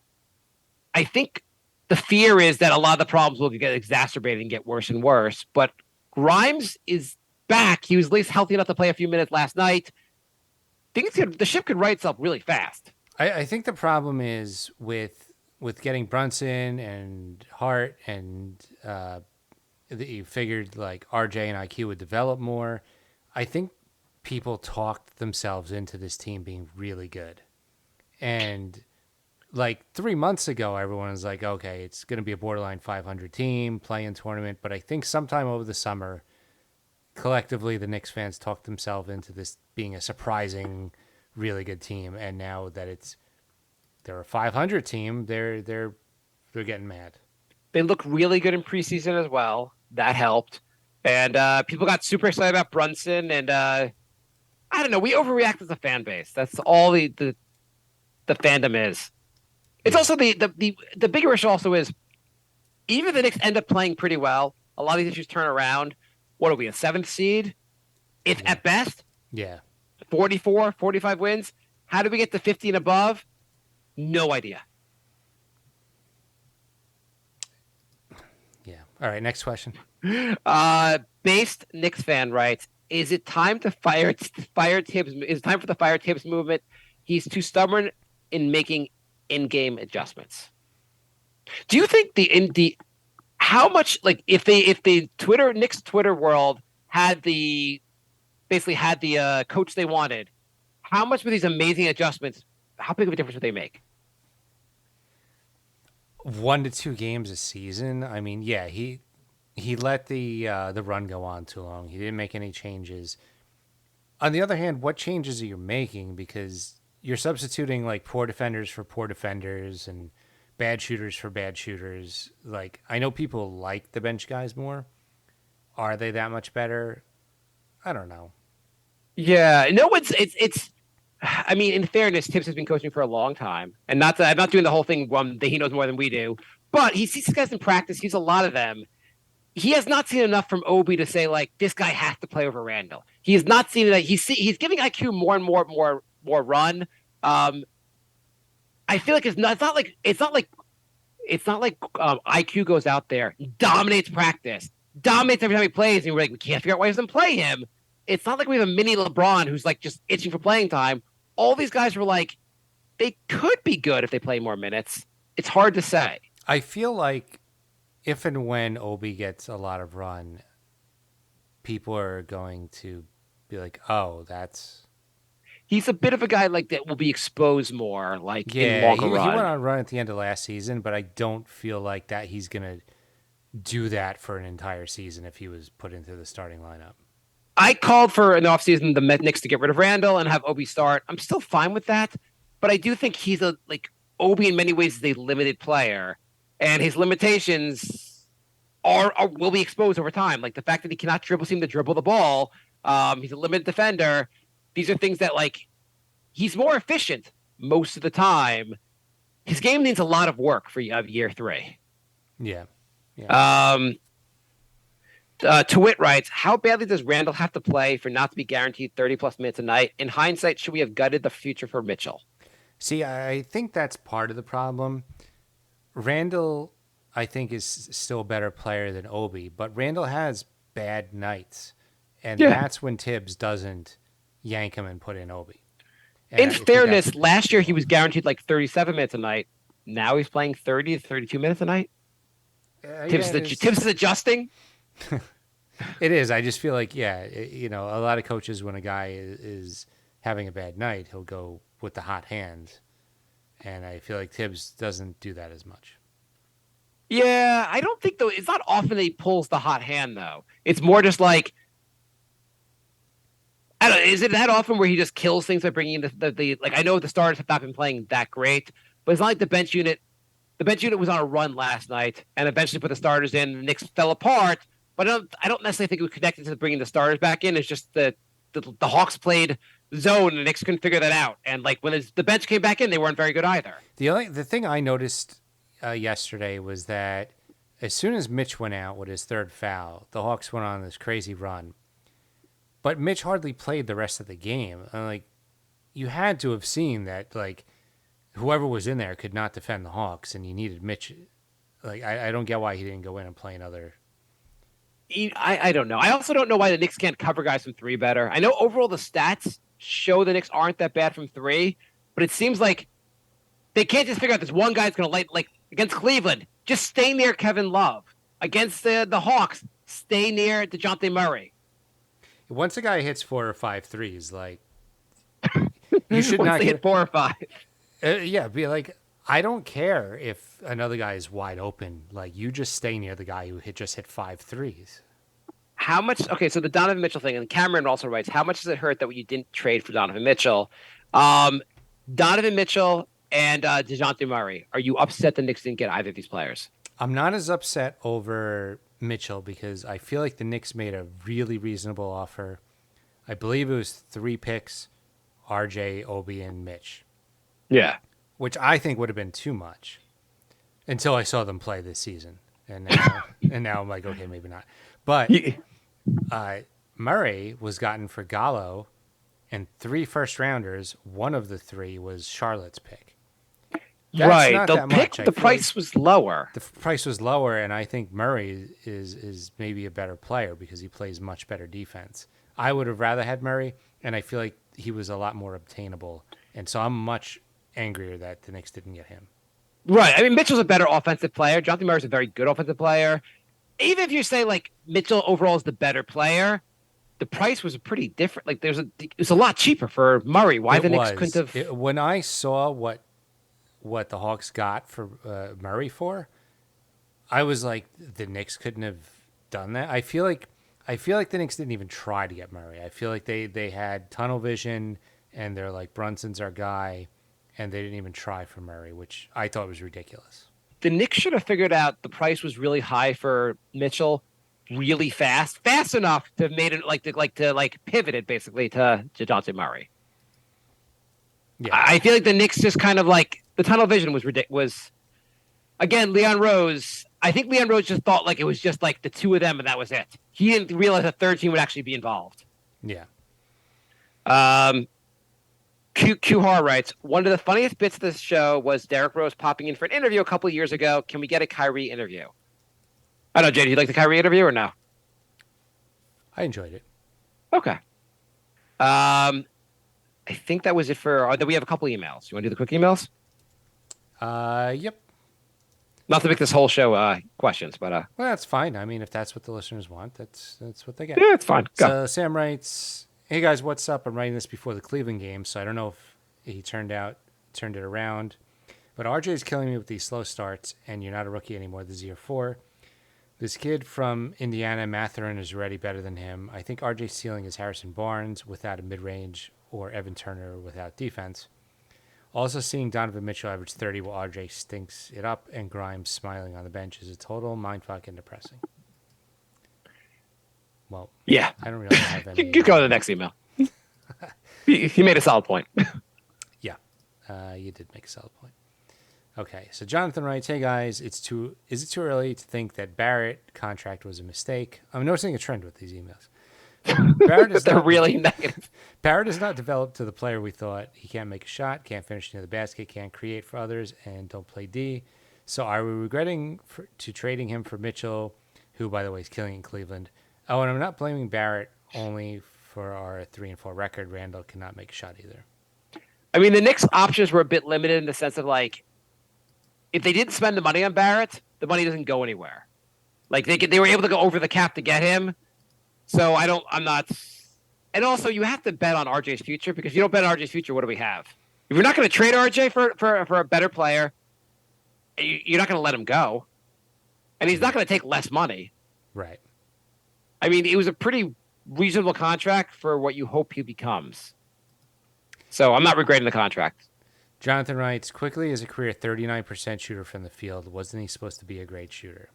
I think the fear is that a lot of the problems will get exacerbated and get worse and worse. But Grimes is back. He was at least healthy enough to play a few minutes last night. The ship could right itself really fast. I think the problem is with getting Brunson and Hart, and you figured like RJ and IQ would develop more. I think people talked themselves into this team being really good. And like 3 months ago, everyone was like, okay, it's going to be a borderline 500 team, play-in tournament. But I think sometime over the summer, collectively, the Knicks fans talked themselves into this being a surprising, really good team. And now that they're a 500 team, they're getting mad. They look really good in preseason as well. That helped. And people got super excited about Brunson. And I don't know. We overreact as a fan base. That's all the fandom is. It's also the bigger issue also is, even if the Knicks end up playing pretty well, a lot of these issues turn around. What are we, a 7th seed? If at best, 44, 45 wins. How do we get to 50 and above? No idea. Yeah. All right. Next question. Based Knicks fan writes: is it time to fire Tibbs? Is it time for the fire Tibbs movement? He's too stubborn in making in-game adjustments. Do you think how much, like, if the Knicks Twitter world had the coach they wanted, how much were these amazing adjustments? How big of a difference would they make? 1 to 2 games a season. I mean, yeah, he let the run go on too long. He didn't make any changes. On the other hand, what changes are you making? Because you're substituting like poor defenders for poor defenders and bad shooters for bad shooters. Like, I know people like the bench guys more. Are they that much better? I don't know. Yeah, no, it's. I mean, in fairness, Tibbs has been coaching for a long time, and I'm not doing the whole thing that he knows more than we do. But he sees these guys in practice. He's a lot of them. he has not seen enough from Obi to say like this guy has to play over Randall. He has not seen that he's giving IQ more and more run. I feel like it's not like IQ goes out there, dominates practice, dominates every time he plays, and we're like we can't figure out why he doesn't play him. It's not like we have a mini LeBron who's like just itching for playing time. All these guys were like they could be good if they play more minutes. It's hard to say. I feel like if and when Obi gets a lot of run, people are going to be like, "Oh, that's He's a bit of a guy like that will be exposed more, like in yeah." longer He run. went on a run at the end of last season, but I don't feel like that he's gonna do that for an entire season if he was put into the starting lineup. I called for an offseason the Knicks to get rid of Randall and have Obi start. I'm still fine with that, but I do think he's Obi in many ways is a limited player, and his limitations are will be exposed over time. Like the fact that he cannot seem to dribble the ball. He's a limited defender. These are things that he's more efficient most of the time. His game needs a lot of work for year 3. Yeah. Twit writes, how badly does Randall have to play for not to be guaranteed 30-plus minutes a night? In hindsight, should we have gutted the future for Mitchell? See, I think that's part of the problem. Randall, I think, is still a better player than Obi, but Randall has bad nights, and that's when Tibbs doesn't yank him and put in Obi. And in fairness, last year he was guaranteed 37 minutes a night. Now he's playing 30 to 32 minutes a night. Tibbs is adjusting. It is. I just feel like, a lot of coaches, when a guy is having a bad night, he'll go with the hot hand. And I feel like Tibbs doesn't do that as much. Yeah, I don't think, though. It's not often that he pulls the hot hand, though. It's more just I don't know, is it that often where he just kills things by bringing in the I know the starters have not been playing that great, but it's not like the bench unit was on a run last night and eventually put the starters in. The Knicks fell apart, but I don't necessarily think it was connected to bringing the starters back in. It's just the Hawks played zone and the Knicks couldn't figure that out. And when the bench came back in, they weren't very good either. The thing I noticed yesterday was that as soon as Mitch went out with his third foul, the Hawks went on this crazy run. But Mitch hardly played the rest of the game. And, you had to have seen that, whoever was in there could not defend the Hawks, and you needed Mitch. I don't get why he didn't go in and play another. I don't know. I also don't know why the Knicks can't cover guys from 3 better. I know overall the stats show the Knicks aren't that bad from 3, but it seems like they can't just figure out this one guy's going to against Cleveland. Just stay near Kevin Love. Against the Hawks, stay near DeJounte Murray. Once a guy hits 4 or 5 threes, you should not hit 4 or 5. Be I don't care if another guy is wide open. You just stay near the guy who just hit 5 threes. How much? Okay, so the Donovan Mitchell thing, and Cameron also writes, how much does it hurt that you didn't trade for Donovan Mitchell? Donovan Mitchell and DeJounte Murray, are you upset the Knicks didn't get either of these players? I'm not as upset over Mitchell because I feel like the Knicks made a really reasonable offer. I believe it was 3 picks, RJ, Obi, and Mitch. Yeah. Which I think would have been too much until I saw them play this season. And now I'm like, okay, maybe not. But Murray was gotten for Gallo and 3 first-rounders. One of the 3 was Charlotte's pick. That's not that much. The price was lower. The price was lower, and I think Murray is maybe a better player because he plays much better defense. I would have rather had Murray, and I feel like he was a lot more obtainable. And so I'm much angrier that the Knicks didn't get him. Right. I mean, Mitchell's a better offensive player. Jonathan Murray's a very good offensive player. Even if you say Mitchell overall is the better player, the price was pretty different. It was a lot cheaper for Murray. Why the Knicks couldn't have? When I saw what the Hawks got for Murray for, I was like, the Knicks couldn't have done that. I feel like the Knicks didn't even try to get Murray. I feel like they had tunnel vision and they're like, Brunson's our guy, and they didn't even try for Murray, which I thought was ridiculous. The Knicks should have figured out the price was really high for Mitchell really fast enough to have made it to pivot it basically to DeJounte Murray. Yeah. I feel like the Knicks just kind of the tunnel vision was ridiculous. Again, Leon Rose, I think Leon Rose just thought like it was just like the two of them and that was it. He didn't realize a third team would actually be involved. Yeah. Q Har writes, one of the funniest bits of this show was Derrick Rose popping in for an interview a couple of years ago. Can we get a Kyrie interview? I don't know, Jay, do you like the Kyrie interview or no? I enjoyed it. Okay. I think that was it for. We have a couple emails. You want to do the quick emails? Yep. Not to make this whole show questions, but Well, that's fine. I mean, if that's what the listeners want, that's what they get. yeah, it's fine. Go. So Sam writes, "Hey guys, what's up? I'm writing this before the Cleveland game, so I don't know if he turned it around. But RJ is killing me with these slow starts, and you're not a rookie anymore. This is year 4. This kid from Indiana, Matherin, is already better than him. I think RJ's ceiling is Harrison Barnes without a mid-range or Evan Turner without defense. Also seeing Donovan Mitchell average 30 while RJ stinks it up and Grimes smiling on the bench is a total mindfuck and depressing." Well, Yeah. I don't really have any. You go to the next email. He made a solid point. Yeah, you did make a solid point. Okay, so Jonathan writes, "Hey guys, is it too early to think that Barrett contract was a mistake?" I'm noticing a trend with these emails. They're really negative. Barrett is not developed to the player we thought. He can't make a shot, can't finish near the basket, can't create for others, and don't play D. So are we regretting trading him for Mitchell, who, by the way, is killing in Cleveland? Oh, and I'm not blaming Barrett only for our 3-4 record. Randall cannot make a shot either. I mean, the Knicks' options were a bit limited in the sense of like, if they didn't spend the money on Barrett, the money doesn't go anywhere. Like they were able to go over the cap to get him. So I'm not. And also, you have to bet on RJ's future because if you don't bet on RJ's future, what do we have? If you're not going to trade RJ for a better player, you're not going to let him go, and he's not going to take less money. Right. I mean, it was a pretty reasonable contract for what you hope he becomes. So I'm not regretting the contract. Jonathan writes, "Quickly is a career 39% shooter from the field. Wasn't he supposed to be a great shooter?"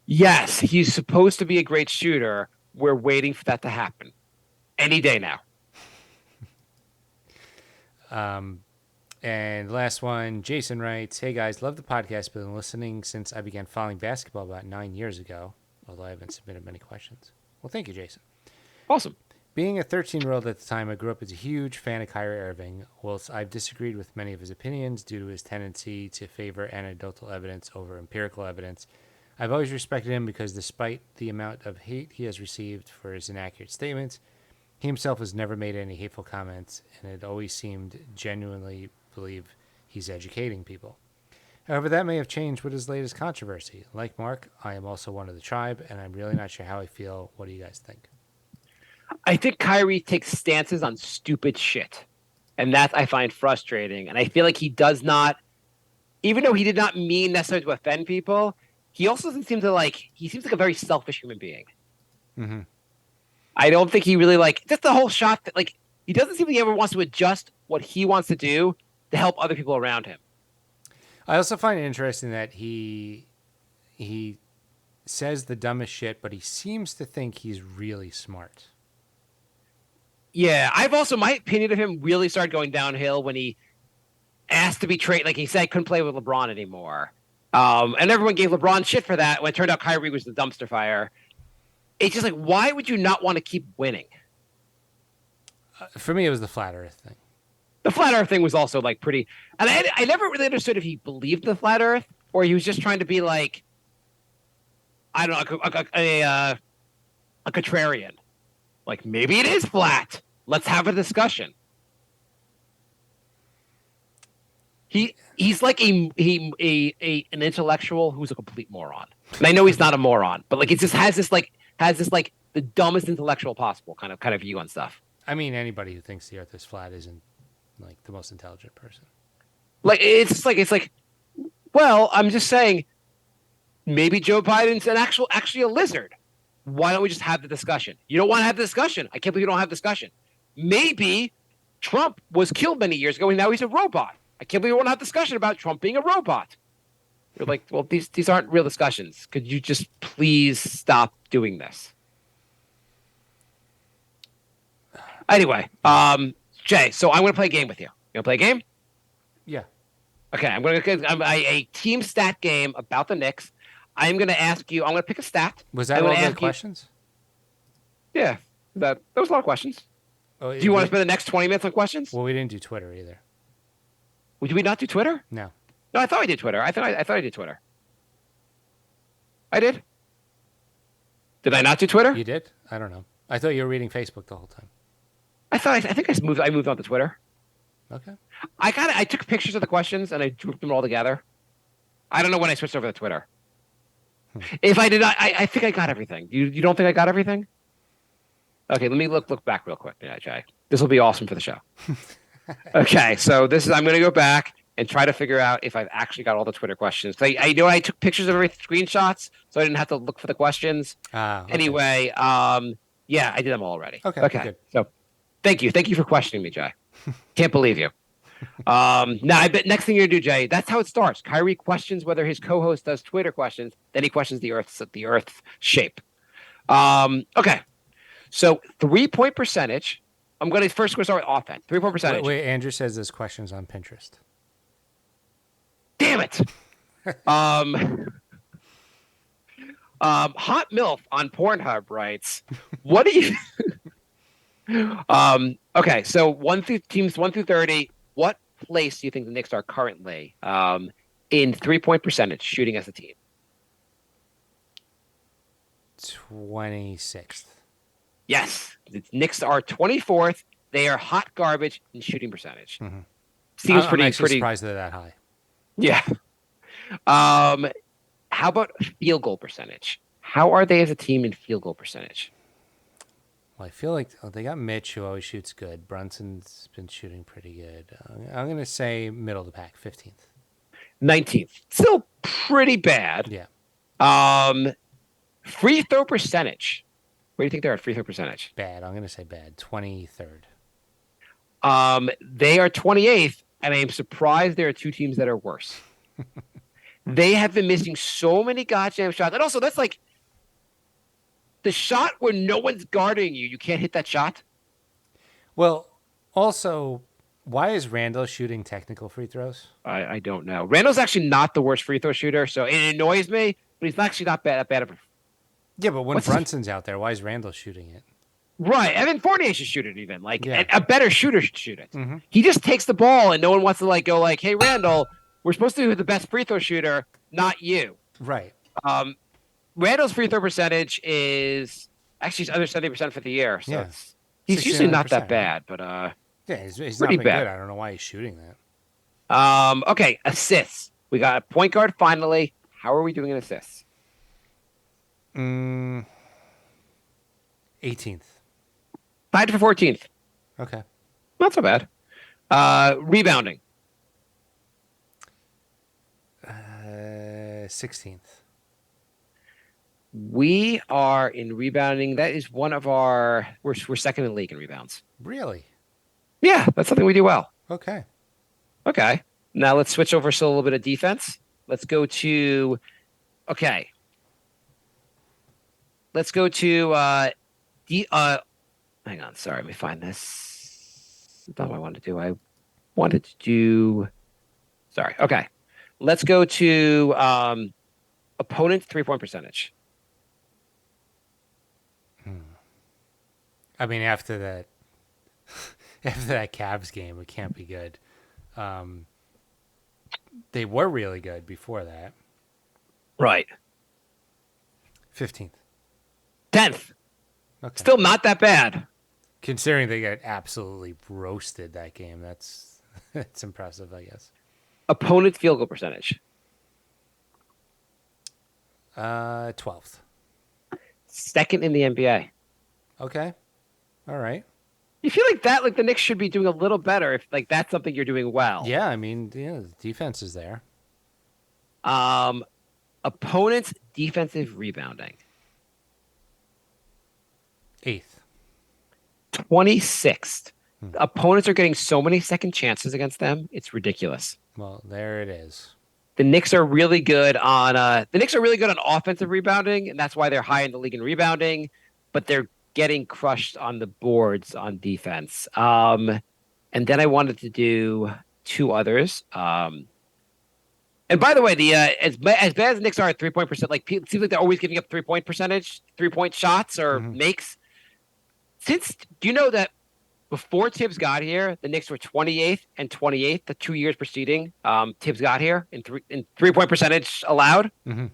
Yes, he's supposed to be a great shooter. We're waiting for that to happen. Any day now. And last one, Jason writes, "Hey guys, love the podcast, been listening since I began following basketball about 9 years ago, although I haven't submitted many questions." Well, thank you, Jason. Awesome. Being a 13-year-old at the time, I grew up as a huge fan of Kyrie Irving. Whilst I've disagreed with many of his opinions due to his tendency to favor anecdotal evidence over empirical evidence, I've always respected him because despite the amount of hate he has received for his inaccurate statements, he himself has never made any hateful comments and it always seemed genuinely believe he's educating people. However, that may have changed with his latest controversy. Like Mark, I am also one of the tribe, and I'm really not sure how I feel. What do you guys think? I think Kyrie takes stances on stupid shit. And that I find frustrating. And I feel like he does not, even though he did not mean necessarily to offend people, he also doesn't seem to he seems like a very selfish human being. Mm-hmm. I don't think he really just the whole shot that he doesn't seem like he ever wants to adjust what he wants to do to help other people around him. I also find it interesting that he says the dumbest shit, but he seems to think he's really smart. Yeah, my opinion of him really started going downhill when he asked to be traded. Like he said, couldn't play with LeBron anymore. And everyone gave LeBron shit for that when it turned out Kyrie was the dumpster fire. It's just why would you not want to keep winning? For me, it was the flat Earth thing. The flat Earth thing was also pretty. And I never really understood if he believed the flat Earth or he was just trying to be I don't know, a contrarian. Maybe it is flat. Let's have a discussion. He's like an intellectual who's a complete moron. And I know he's not a moron, but it just has this the dumbest intellectual possible kind of view on stuff. I mean, anybody who thinks the Earth is flat isn't the most intelligent person. Well, I'm just saying, maybe Joe Biden's actually a lizard. Why don't we just have the discussion? You don't want to have the discussion. I can't believe you don't have discussion. Maybe Trump was killed many years ago and now he's a robot. I can't believe you want to have discussion about Trump being a robot. You're well, these aren't real discussions. Could you just please stop doing this? Anyway, Jay, so I'm going to play a game with you. You want to play a game? Yeah. Okay, I'm a team stat game about the Knicks. I'm going to ask you. I'm going to pick a stat. Was that I'm all gonna the ask you- questions? Yeah, that was a lot of questions. Oh, Do you want to spend the next 20 minutes on questions? Well, we didn't do Twitter either. Did we not do Twitter? No. No, I thought I did Twitter. I thought I did Twitter. I did. Did I not do Twitter? You did? I don't know. I thought you were reading Facebook the whole time. I think I moved. I moved on to Twitter. Okay. I took pictures of the questions and I grouped them all together. I don't know when I switched over to Twitter. If I did not, I think I got everything. You don't think I got everything? Okay, let me look back real quick, Jay. This will be awesome for the show. Okay, so I'm going to go back and try to figure out if I've actually got all the Twitter questions. I know I took pictures of every screenshots, so I didn't have to look for the questions. Okay. Anyway, yeah, I did them all already. Okay. Good. So thank you for questioning me, Jay. Can't believe you. Now I bet next thing you're gonna do, Jay, that's how it starts. Kyrie questions whether his co-host does Twitter questions, then he questions the Earth's shape. Okay. So 3-point percentage. I'm going to start with offense. 3-point percentage. Wait, Andrew says there's questions on Pinterest. Damn it. Hot MILF on Pornhub writes, what do you okay, so teams 1 through 30, what place do you think the Knicks are currently in 3-point percentage shooting as a team? 26th. Yes. The Knicks are 24th. They are hot garbage in shooting percentage. Mm-hmm. Seems I'm pretty actually surprised they're that high. Yeah. How about field goal percentage? How are they as a team in field goal percentage? Well, I feel like they got Mitch, who always shoots good. Brunson's been shooting pretty good. I'm going to say middle of the pack, 15th. 19th. Still pretty bad. Yeah. Free throw percentage. Where do you think they're at free throw percentage? Bad. I'm going to say bad. 23rd. They are 28th, and I am surprised there are two teams that are worse. They have been missing so many goddamn shots. And also, that's like the shot where no one's guarding you. You can't hit that shot. Well, also, why is Randall shooting technical free throws? I don't know. Randall's actually not the worst free throw shooter, so it annoys me, but he's actually not bad of a. Yeah, but when Brunson's out there, why is Randall shooting it? Right. Evan Fournier should shoot it even. Like, Yeah. a better shooter should shoot it. Mm-hmm. He just takes the ball, and no one wants to, go, hey, Randall, we're supposed to be the best free throw shooter, not you. Right. Randall's free throw percentage is actually he's under 70% for the year. So Yeah. he's usually not that 69%, bad, but Yeah, he's pretty not been bad. good. I don't know why he's shooting that. okay, assists. We got a point guard finally. How are we doing in assists? 18th. Tied for 14th. Okay. Not so bad. Rebounding. 16th. We are in rebounding. That is one of our. We're second in the league in rebounds. Really? Yeah, that's something we do well. Okay. Okay. Now let's switch over to a little bit of defense. Let's go to. Okay. Let's go to. Hang on. Sorry. Let me find this. That's not what I wanted to do. I wanted to do. Sorry. Okay. Let's go to opponent's 3-point percentage. I mean, after that Cavs game, it can't be good. They were really good before that. Right. 15th. 10th. Okay. Still not that bad. Considering they got absolutely roasted that game, that's impressive, I guess. Opponent's field goal percentage. 12th. Second in the NBA. Okay. All right. You feel like that, the Knicks should be doing a little better if that's something you're doing well. Yeah, I mean, the defense is there. Opponent's defensive rebounding. 8th. 26th. Opponents are getting so many second chances against them. It's ridiculous. Well, there it is. The Knicks are really good on offensive rebounding, and that's why they're high in the league in rebounding, but they're getting crushed on the boards on defense. And then I wanted to do two others. And by the way, the as bad as the Knicks are at 3-point percent, like it seems like they're always giving up 3-point shots or makes. Do you know that before Tibbs got here, the Knicks were 28th and 28th the 2 years preceding Tibbs got here in 3-point percentage allowed. Mm-hmm.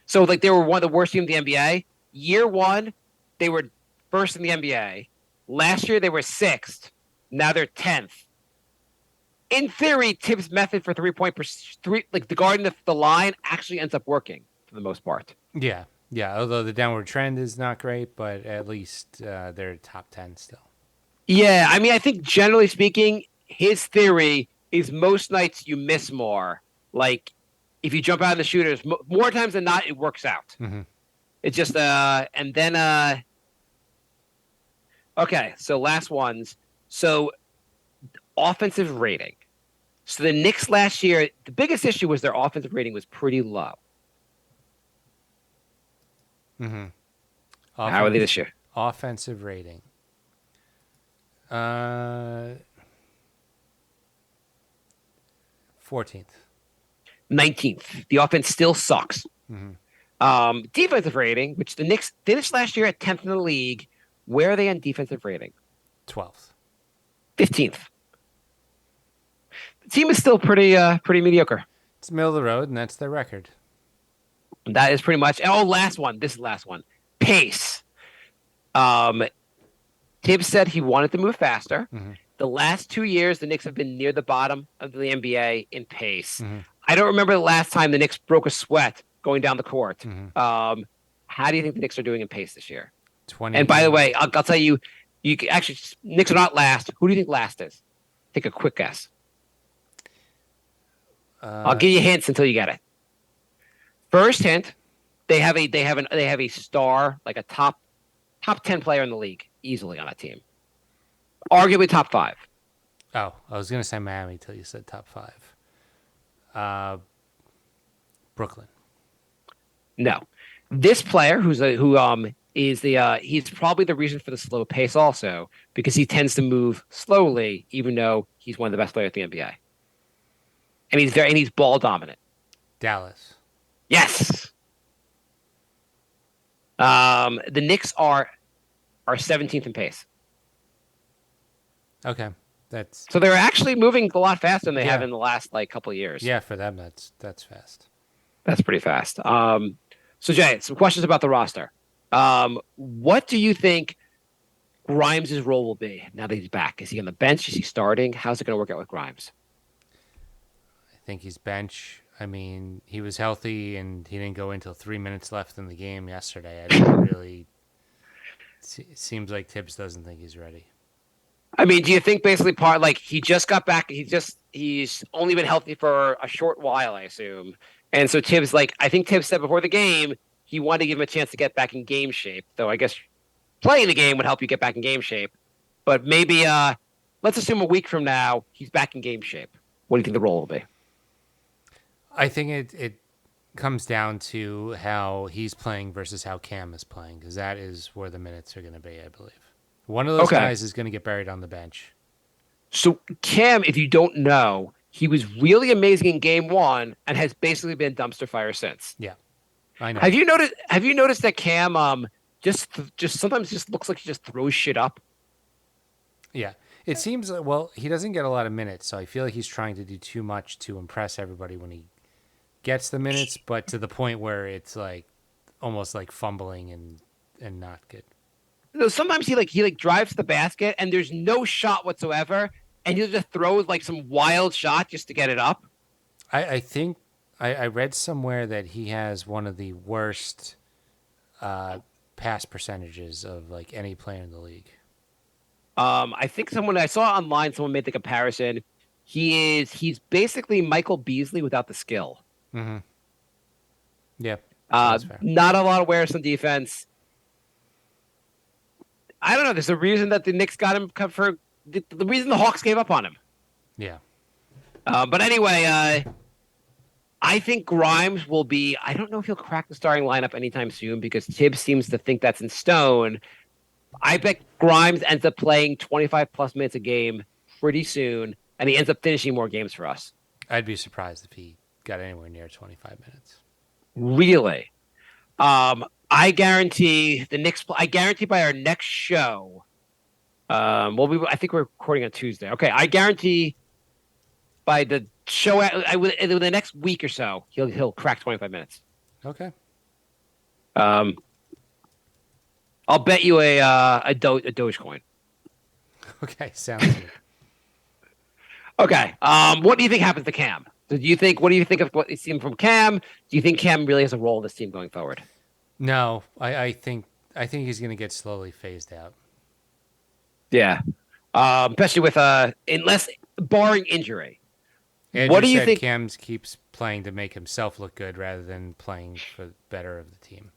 So like they were one of the worst teams in the NBA. Year one, they were first in the NBA. Last year they were sixth. Now they're 10th. In theory, Tibbs' method for like the guarding the line actually ends up working for the most part. Yeah. Although the downward trend is not great, but at least they're top 10 still. Yeah, I mean, I think generally speaking, his theory is most nights you miss more. Like if you jump out of the shooters, more times than not, it works out. Mm-hmm. It's just and then okay, so last ones. So offensive rating. So the Knicks last year, the biggest issue was their offensive rating was pretty low. Mm-hmm. How are they this year? Offensive rating. 14th. 19th. The offense still sucks. Mm-hmm. Defensive rating, which the Knicks finished last year at 10th in the league. Where are they on defensive rating? 12th. 15th. The team is still pretty mediocre. It's middle of the road, and that's their record. That is pretty much. Oh, last one. This is the last one. Pace. Tibbs said he wanted to move faster. Mm-hmm. The last 2 years, the Knicks have been near the bottom of the NBA in pace. Mm-hmm. I don't remember the last time the Knicks broke a sweat going down the court. Mm-hmm. How do you think the Knicks are doing in pace this year? 20. And by the way, I'll tell you, actually, Knicks are not last. Who do you think last is? Take a quick guess. I'll give you hints until you get it. First hint: they have a star, like a top 10 player in the league, easily on that team. Arguably top 5. Oh, I was going to say Miami till you said top 5. Brooklyn. No, this player he's probably the reason for the slow pace also, because he tends to move slowly, even though he's one of the best players in the NBA, and he's ball dominant. Dallas. Yes. The Knicks are 17th in pace. Okay, that's So they're actually moving a lot faster than they Yeah. have in the last couple of years. yeah for them. That's fast. That's pretty fast. So Jay, some questions about the roster. What do you think Grimes' role will be now that he's back? Is he on the bench? Is he starting? How's it going to work out with Grimes? I think he's bench. I mean, he was healthy and he didn't go until 3 minutes left in the game yesterday. I didn't really. It seems like Tibbs doesn't think he's ready. I mean, do you think basically he just got back? He's only been healthy for a short while, I assume. And so Tibbs, I think Tibbs said before the game, he wanted to give him a chance to get back in game shape. Though I guess playing the game would help you get back in game shape. But maybe let's assume a week from now he's back in game shape. What do you think the role will be? I think it comes down to how he's playing versus how Cam is playing, because that is where the minutes are going to be, I believe. One of those guys is going to get buried on the bench. So Cam, if you don't know, he was really amazing in game 1 and has basically been dumpster fire since. Yeah, I know. Have you noticed that Cam just sometimes just looks like he just throws shit up? Yeah. It seems like, well, he doesn't get a lot of minutes, so I feel like he's trying to do too much to impress everybody when he gets the minutes, but to the point where it's almost like fumbling and not good. No, sometimes he drives to the basket and there's no shot whatsoever, and he'll just throw some wild shot just to get it up. I think I read somewhere that he has one of the worst pass percentages of any player in the league. I think I saw online, someone made the comparison. He's basically Michael Beasley without the skill. Mm-hmm. Yeah. Not a lot of awareness on defense. I don't know. There's a reason that the Knicks got him for the reason the Hawks gave up on him. Yeah. But anyway, I think Grimes will be. I don't know if he'll crack the starting lineup anytime soon because Tibbs seems to think that's in stone. I bet Grimes ends up playing 25 plus minutes a game pretty soon, and he ends up finishing more games for us. I'd be surprised if he got anywhere near 25 minutes. Really? I guarantee the Knicks. I guarantee by our next show. I think we're recording on Tuesday. Okay, I guarantee by the show, in the next week or so, he'll crack 25 minutes. Okay. Um, I'll bet you a Dogecoin. Okay, sounds good. Okay. What do you think happens to Cam? What do you think of what you've seen from Cam? Do you think Cam really has a role in this team going forward? No, I think he's going to get slowly phased out. Yeah. Especially with unless barring injury. Andrew What do you said think? Cam keeps playing to make himself look good rather than playing for the better of the team.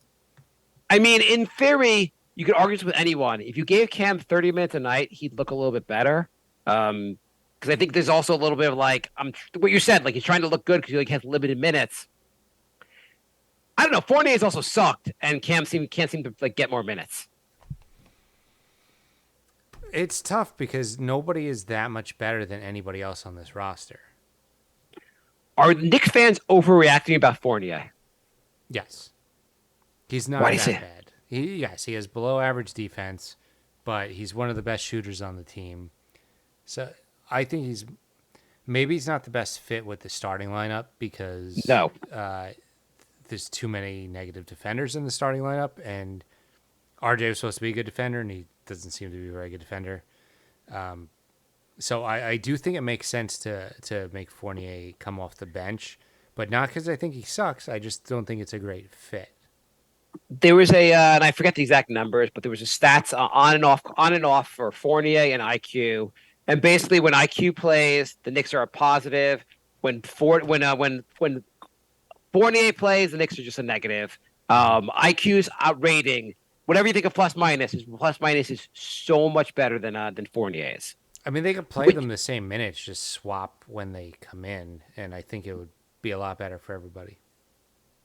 I mean, in theory, you could argue this with anyone. If you gave Cam 30 minutes a night, he'd look a little bit better. Because I think there's also a little bit of what you said, like he's trying to look good because he has limited minutes. I don't know. Fournier's also sucked, and can't seem to get more minutes. It's tough because nobody is that much better than anybody else on this roster. Are Knicks fans overreacting about Fournier? Yes. He's not Why do you that say- bad. He has below average defense, but he's one of the best shooters on the team. So I think maybe he's not the best fit with the starting lineup because No. There's too many negative defenders in the starting lineup, and RJ was supposed to be a good defender, and he doesn't seem to be a very good defender. So I do think it makes sense to make Fournier come off the bench, but not because I think he sucks. I just don't think it's a great fit. There was and I forget the exact numbers, but there was a stats on and off for Fournier and IQ. And basically, when IQ plays, the Knicks are a positive. When Fournier plays, the Knicks are just a negative. IQ's outrating. Whatever you think of plus minus is so much better than Fournier's. I mean, they could play them the same minutes, just swap when they come in, and I think it would be a lot better for everybody.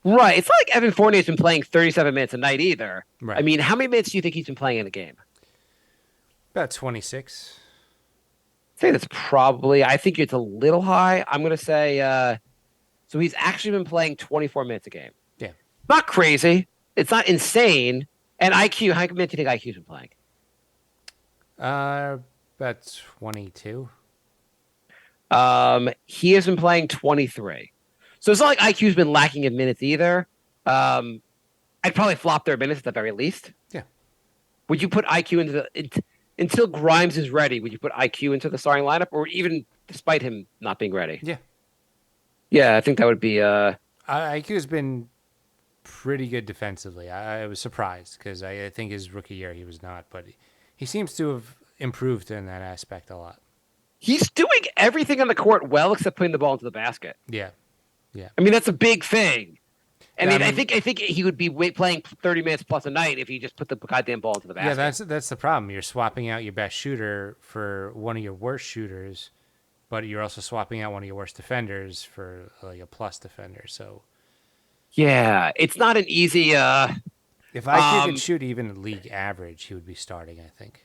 Right. It's not like Evan Fournier's been playing 37 minutes a night either. Right. I mean, how many minutes do you think he's been playing in a game? About 26. I think that's probably. I think it's a little high. I'm going to say. So he's actually been playing 24 minutes a game. Yeah. Not crazy. It's not insane. And IQ, how many minutes do you think IQ's been playing? About 22. He has been playing 23. So it's not like IQ's been lacking in minutes either. I'd probably flop their minutes at the very least. Yeah. Would you put IQ until Grimes is ready? Would you put IQ into the starting lineup, or even despite him not being ready? Yeah. Yeah, I think that would be. IQ has been pretty good defensively. I was surprised because I think his rookie year he was not, but he seems to have improved in that aspect a lot. He's doing everything on the court well except putting the ball into the basket. Yeah. Yeah. I mean, that's a big thing. And Yeah, I think he would be playing 30 minutes plus a night if he just put the goddamn ball into the basket. Yeah, that's the problem. You're swapping out your best shooter for one of your worst shooters, but you're also swapping out one of your worst defenders for like a plus defender. So yeah, it's not an easy. if IQ could shoot even a league average, he would be starting, I think.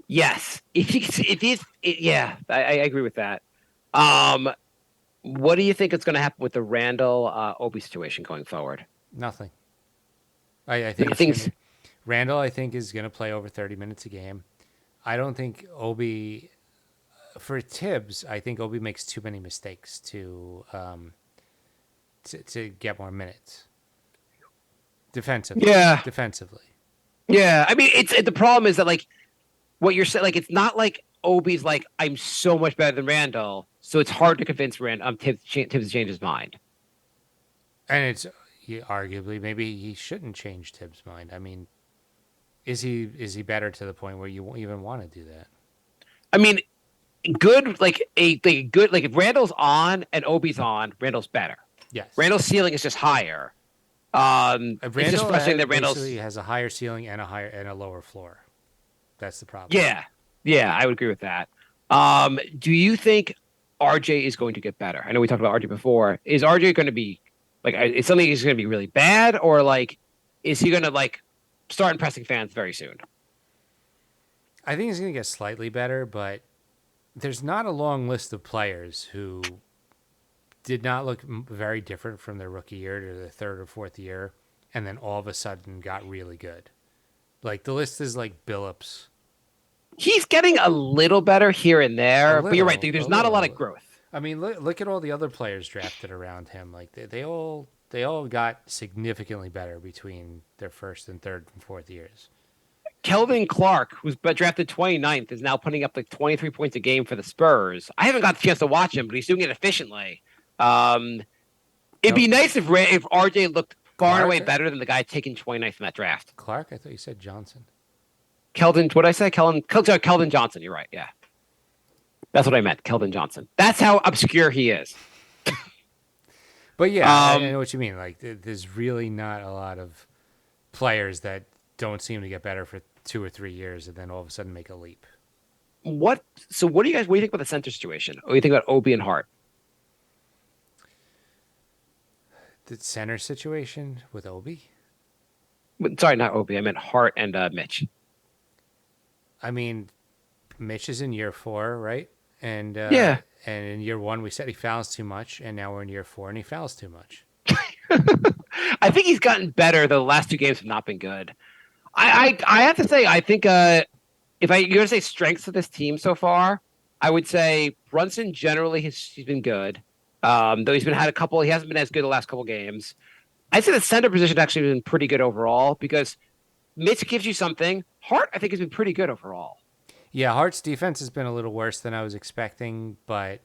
Yes, yeah, I agree with that. What do you think is going to happen with the Randall Obi situation going forward? Nothing. I think Randall, I think, is going to play over 30 minutes a game. I don't think Obi, for Tibbs, I think Obi makes too many mistakes to get more minutes. Defensively. Yeah. Defensively. Yeah, I mean, the problem is that like what you're saying, like it's not like Obi's like I'm so much better than Randall, so it's hard to convince Tibbs to change his mind. And it's arguably maybe he shouldn't change Tibbs' mind. I mean, is he better to the point where you won't even want to do that? I mean, good if Randall's on and Obi's on, Randall's better. Yes. Randall's ceiling is just higher. It's just frustrating that Randall's has a higher ceiling and a lower floor. That's the problem. Yeah, I would agree with that. Do you think RJ is going to get better? I know we talked about RJ before. Is RJ going to be like? Is something is going to be really bad, or like, is he going to like start impressing fans very soon? I think he's going to get slightly better, but there's not a long list of players who did not look very different from their rookie year to the third or fourth year, and then all of a sudden got really good. Like the list is like Billups. He's getting a little better here and there, but you're right. There's not a lot of growth. I mean, look at all the other players drafted around him. Like they all got significantly better between their first and third and fourth years. Kelvin Clark, who's drafted 29th, is now putting up like 23 points a game for the Spurs. I haven't got the chance to watch him, but he's doing it efficiently. It'd be nice if RJ looked far and away better than the guy taking 29th in that draft. Clark? I thought you said Johnson. Keldon, what did I say? Keldon Johnson. You're right. Yeah. That's what I meant. Keldon Johnson. That's how obscure he is. But yeah, I know what you mean. Like there's really not a lot of players that don't seem to get better for 2 or 3 years and then all of a sudden make a leap. What do you think about the center situation? What do you think about Obi and Hart? The center situation with Obi? Sorry, not Obi. I meant Hart and Mitch. I mean, Mitch is in year 4, right? And yeah. And in year 1, we said he fouls too much, and now we're in year 4, and he fouls too much. I think he's gotten better, though the last 2 games have not been good. I have to say, I think if you're going to say strengths of this team so far, I would say Brunson generally he's been good. Though he hasn't been as good the last couple games. I'd say the center position actually has been pretty good overall because Mitch gives you something. Hart, I think, has been pretty good overall. Yeah, Hart's defense has been a little worse than I was expecting, but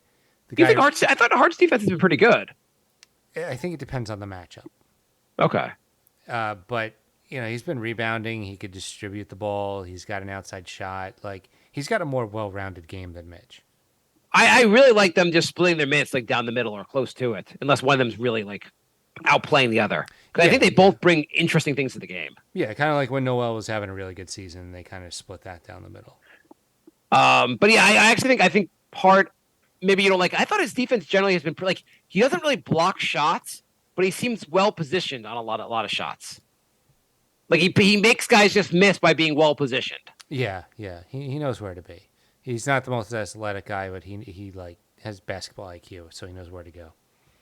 I thought Hart's defense has been pretty good. I think it depends on the matchup. Okay. But he's been rebounding. He could distribute the ball. He's got an outside shot. Like he's got a more well-rounded game than Mitch. I really like them just splitting their minutes like down the middle or close to it, unless one of them's really like outplaying the other. Because I think they both bring interesting things to the game. Yeah, kind of like when Noel was having a really good season, they kind of split that down the middle. But yeah, I think Hart, maybe you don't like. I thought his defense generally has been like he doesn't really block shots, but he seems well positioned on a lot of shots. Like he makes guys just miss by being well positioned. Yeah, he knows where to be. He's not the most athletic guy, but he like has basketball IQ, so he knows where to go.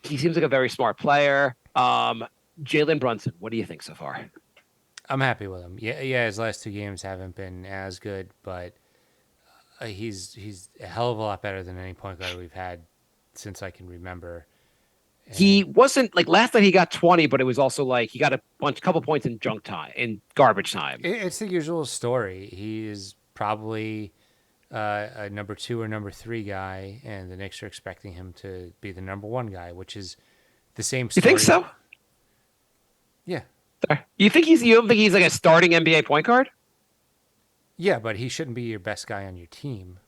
He seems like a very smart player. Jalen Brunson, what do you think so far? I'm happy with him. Yeah, his last 2 games haven't been as good, but he's a hell of a lot better than any point guard we've had since I can remember. And he wasn't like last night. He got 20, but it was also like he got a couple points in junk time, in garbage time. It's the usual story. He is probably a number 2 or number 3 guy, and the Knicks are expecting him to be the number 1 guy, which is the same story. You think so? Yeah. You don't think he's like a starting NBA point guard? Yeah, but he shouldn't be your best guy on your team.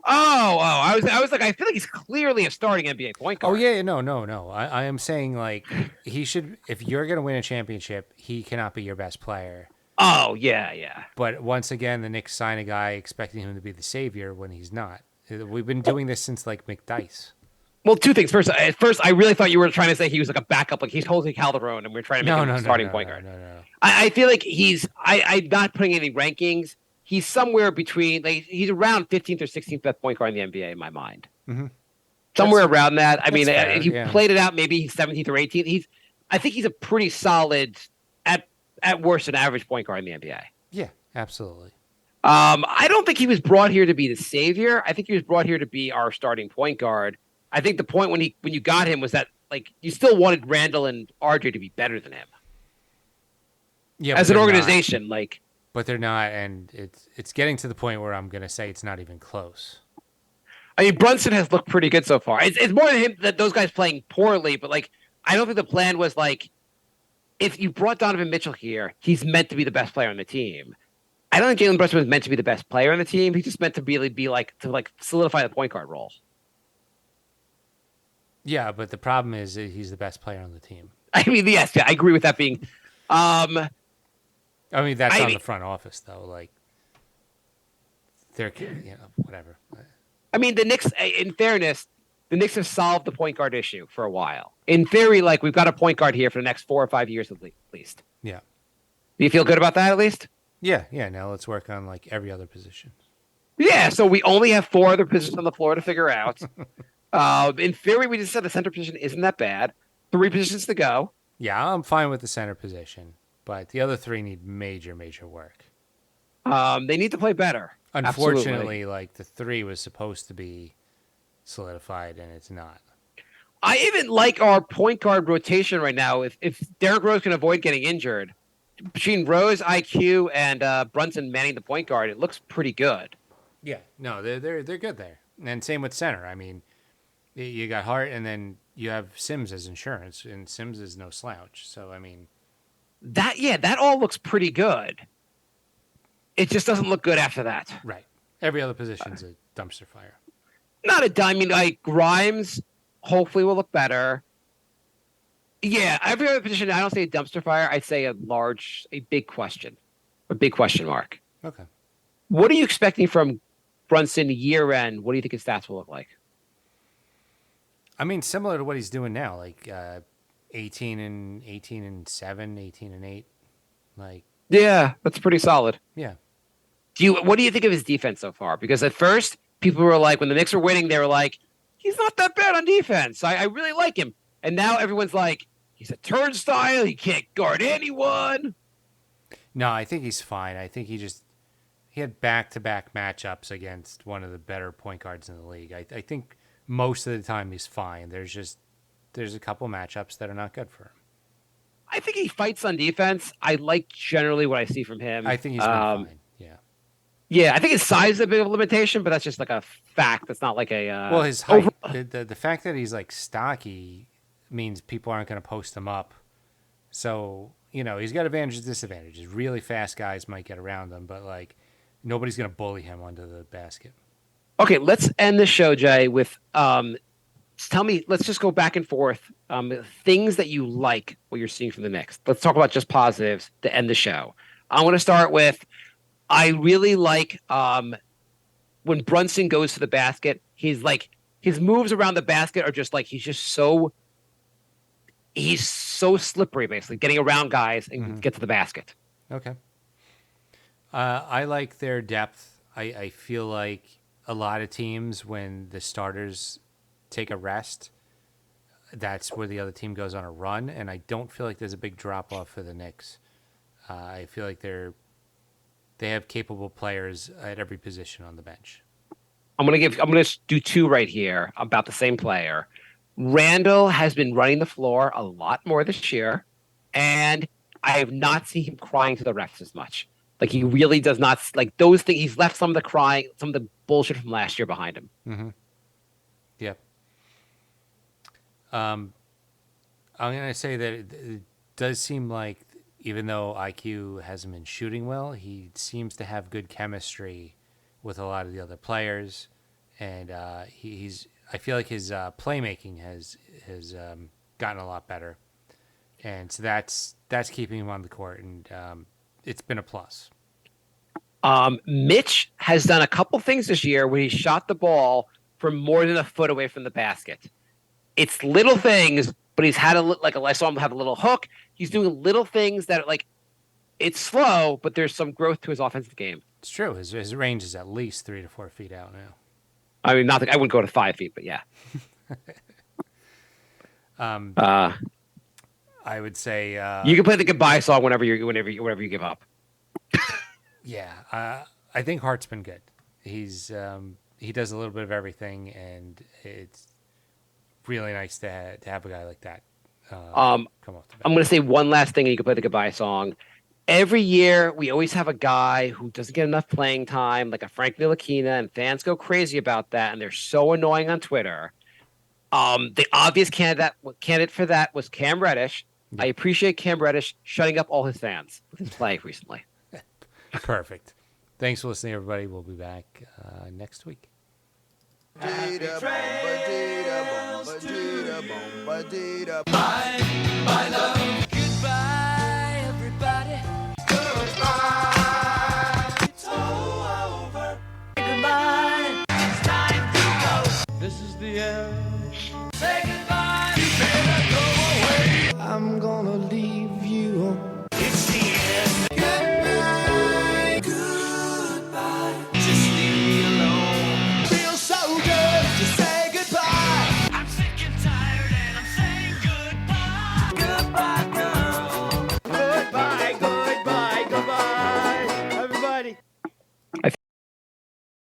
I was like, I feel like he's clearly a starting NBA point guard. Oh yeah, no. I am saying like he should. If you're gonna win a championship, he cannot be your best player. Oh yeah. But once again, the Knicks sign a guy expecting him to be the savior when he's not. We've been doing this since like McDice. Well, 2 things. First, I really thought you were trying to say he was like a backup, like he's Jose Calderon, and we're trying to make him a starting point guard. No. I feel like I'm not putting any rankings. He's somewhere between, like he's around 15th or 16th best point guard in the NBA in my mind. Mm-hmm. Somewhere around that. I mean, fair, if you played it out, maybe he's 17th or 18th. I think he's a pretty solid, at worst, an average point guard in the NBA. Yeah, absolutely. I don't think he was brought here to be the savior. I think he was brought here to be our starting point guard. I think the point when you got him was that like you still wanted Randall and RJ to be better than him. Yeah, as an organization, like. But they're not, and it's getting to the point where I'm gonna say it's not even close. I mean, Brunson has looked pretty good so far. It's more than him that those guys playing poorly, but like I don't think the plan was like if you brought Donovan Mitchell here, he's meant to be the best player on the team. I don't think Jalen Brunson was meant to be the best player on the team. He's just meant to really be like to solidify the point guard role. Yeah, but the problem is that he's the best player on the team. I mean, yes, I agree with that being. I mean, that's on the front office, though. Like, they're, whatever. I mean, the Knicks, in fairness, the Knicks have solved the point guard issue for a while. In theory, like, we've got a point guard here for the next 4 or 5 years at least. Yeah. Do you feel good about that, at least? Yeah. Now let's work on, like, every other position. Yeah, so we only have 4 other positions on the floor to figure out. In theory, we just said the center position isn't that bad. 3 positions to go. Yeah, I'm fine with the center position, but the other three need major, major work. They need to play better. Absolutely. Unfortunately, like the 3 was supposed to be solidified, and it's not. I even like our point guard rotation right now. If Derrick Rose can avoid getting injured, between Rose, IQ, and Brunson manning the point guard, it looks pretty good. Yeah, no, they're good there, and same with center. I mean, you got Hart, and then you have Sims as insurance, and Sims is no slouch. So I mean, That all looks pretty good. It just doesn't look good after that. right? Every other position's a dumpster fire. Not a dime. I mean, like Grimes, hopefully will look better. Yeah, every other position. I don't say a dumpster fire. I'd say a big question mark. Okay. What are you expecting from Brunson year end? What do you think his stats will look like? I mean, similar to what he's doing now, like 18 and 7, 18 and 8. Like, Yeah, that's pretty solid. yeah. What do you think of his defense so far? Because at first, people were like, when the Knicks were winning, they were like, he's not that bad on defense. I really like him. And now everyone's like, he's a turnstile. He can't guard anyone. No, I think he's fine. I think he had back-to-back matchups against one of the better point guards in the league. I think most of the time he's fine. There's a couple matchups that are not good for him. I think he fights on defense. I like generally what I see from him. I think he's been fine. Yeah. Yeah, I think his size is a bit of a limitation, but that's just like a fact. That's not like a Well, his height, the fact that he's like stocky means people aren't going to post him up. So, he's got advantages, disadvantages. Really fast guys might get around him, but like nobody's going to bully him under the basket. Okay, let's end the show, Jay, with tell me, let's just go back and forth. Things that you like what you're seeing from the Knicks. Let's talk about just positives to end the show. I want to start with I really like when Brunson goes to the basket. He's like his moves around the basket are just like he's so slippery, basically getting around guys and get to the basket. Okay. I like their depth. I feel like a lot of teams, when the starters take a rest, that's where the other team goes on a run, and I don't feel like there's a big drop off for the Knicks. I feel like they have capable players at every position on the bench. I'm gonna do 2 right here about the same player. Randall has been running the floor a lot more this year, and I have not seen him crying to the refs as much. Like he really does not like those things. He's left some of the crying, some of the bullshit from last year behind him. Mm-hmm. Yep. I'm gonna say that it does seem like, even though IQ hasn't been shooting well, he seems to have good chemistry with a lot of the other players, and he's. I feel like his playmaking has gotten a lot better, and so that's keeping him on the court, and it's been a plus. Mitch has done a couple things this year where he shot the ball from more than a foot away from the basket. It's little things, but he's had I saw him have a little hook. He's doing little things that like it's slow, but there's some growth to his offensive game. It's true. His range is at least 3 to 4 feet out now. I mean, not that I wouldn't go to 5 feet, but yeah. I would say you can play the goodbye song whenever you give up. yeah. I think Hart's been good. He does a little bit of everything, and it's really nice to have a guy like that come off the bench. I'm going to say one last thing, and you can play the goodbye song. Every year, we always have a guy who doesn't get enough playing time, like a Frank Ntilikina, and fans go crazy about that, and they're so annoying on Twitter. The obvious candidate for that was Cam Reddish. Yeah. I appreciate Cam Reddish shutting up all his fans with his play recently. Perfect. Thanks for listening, everybody. We'll be back next week. Happy trails to my love.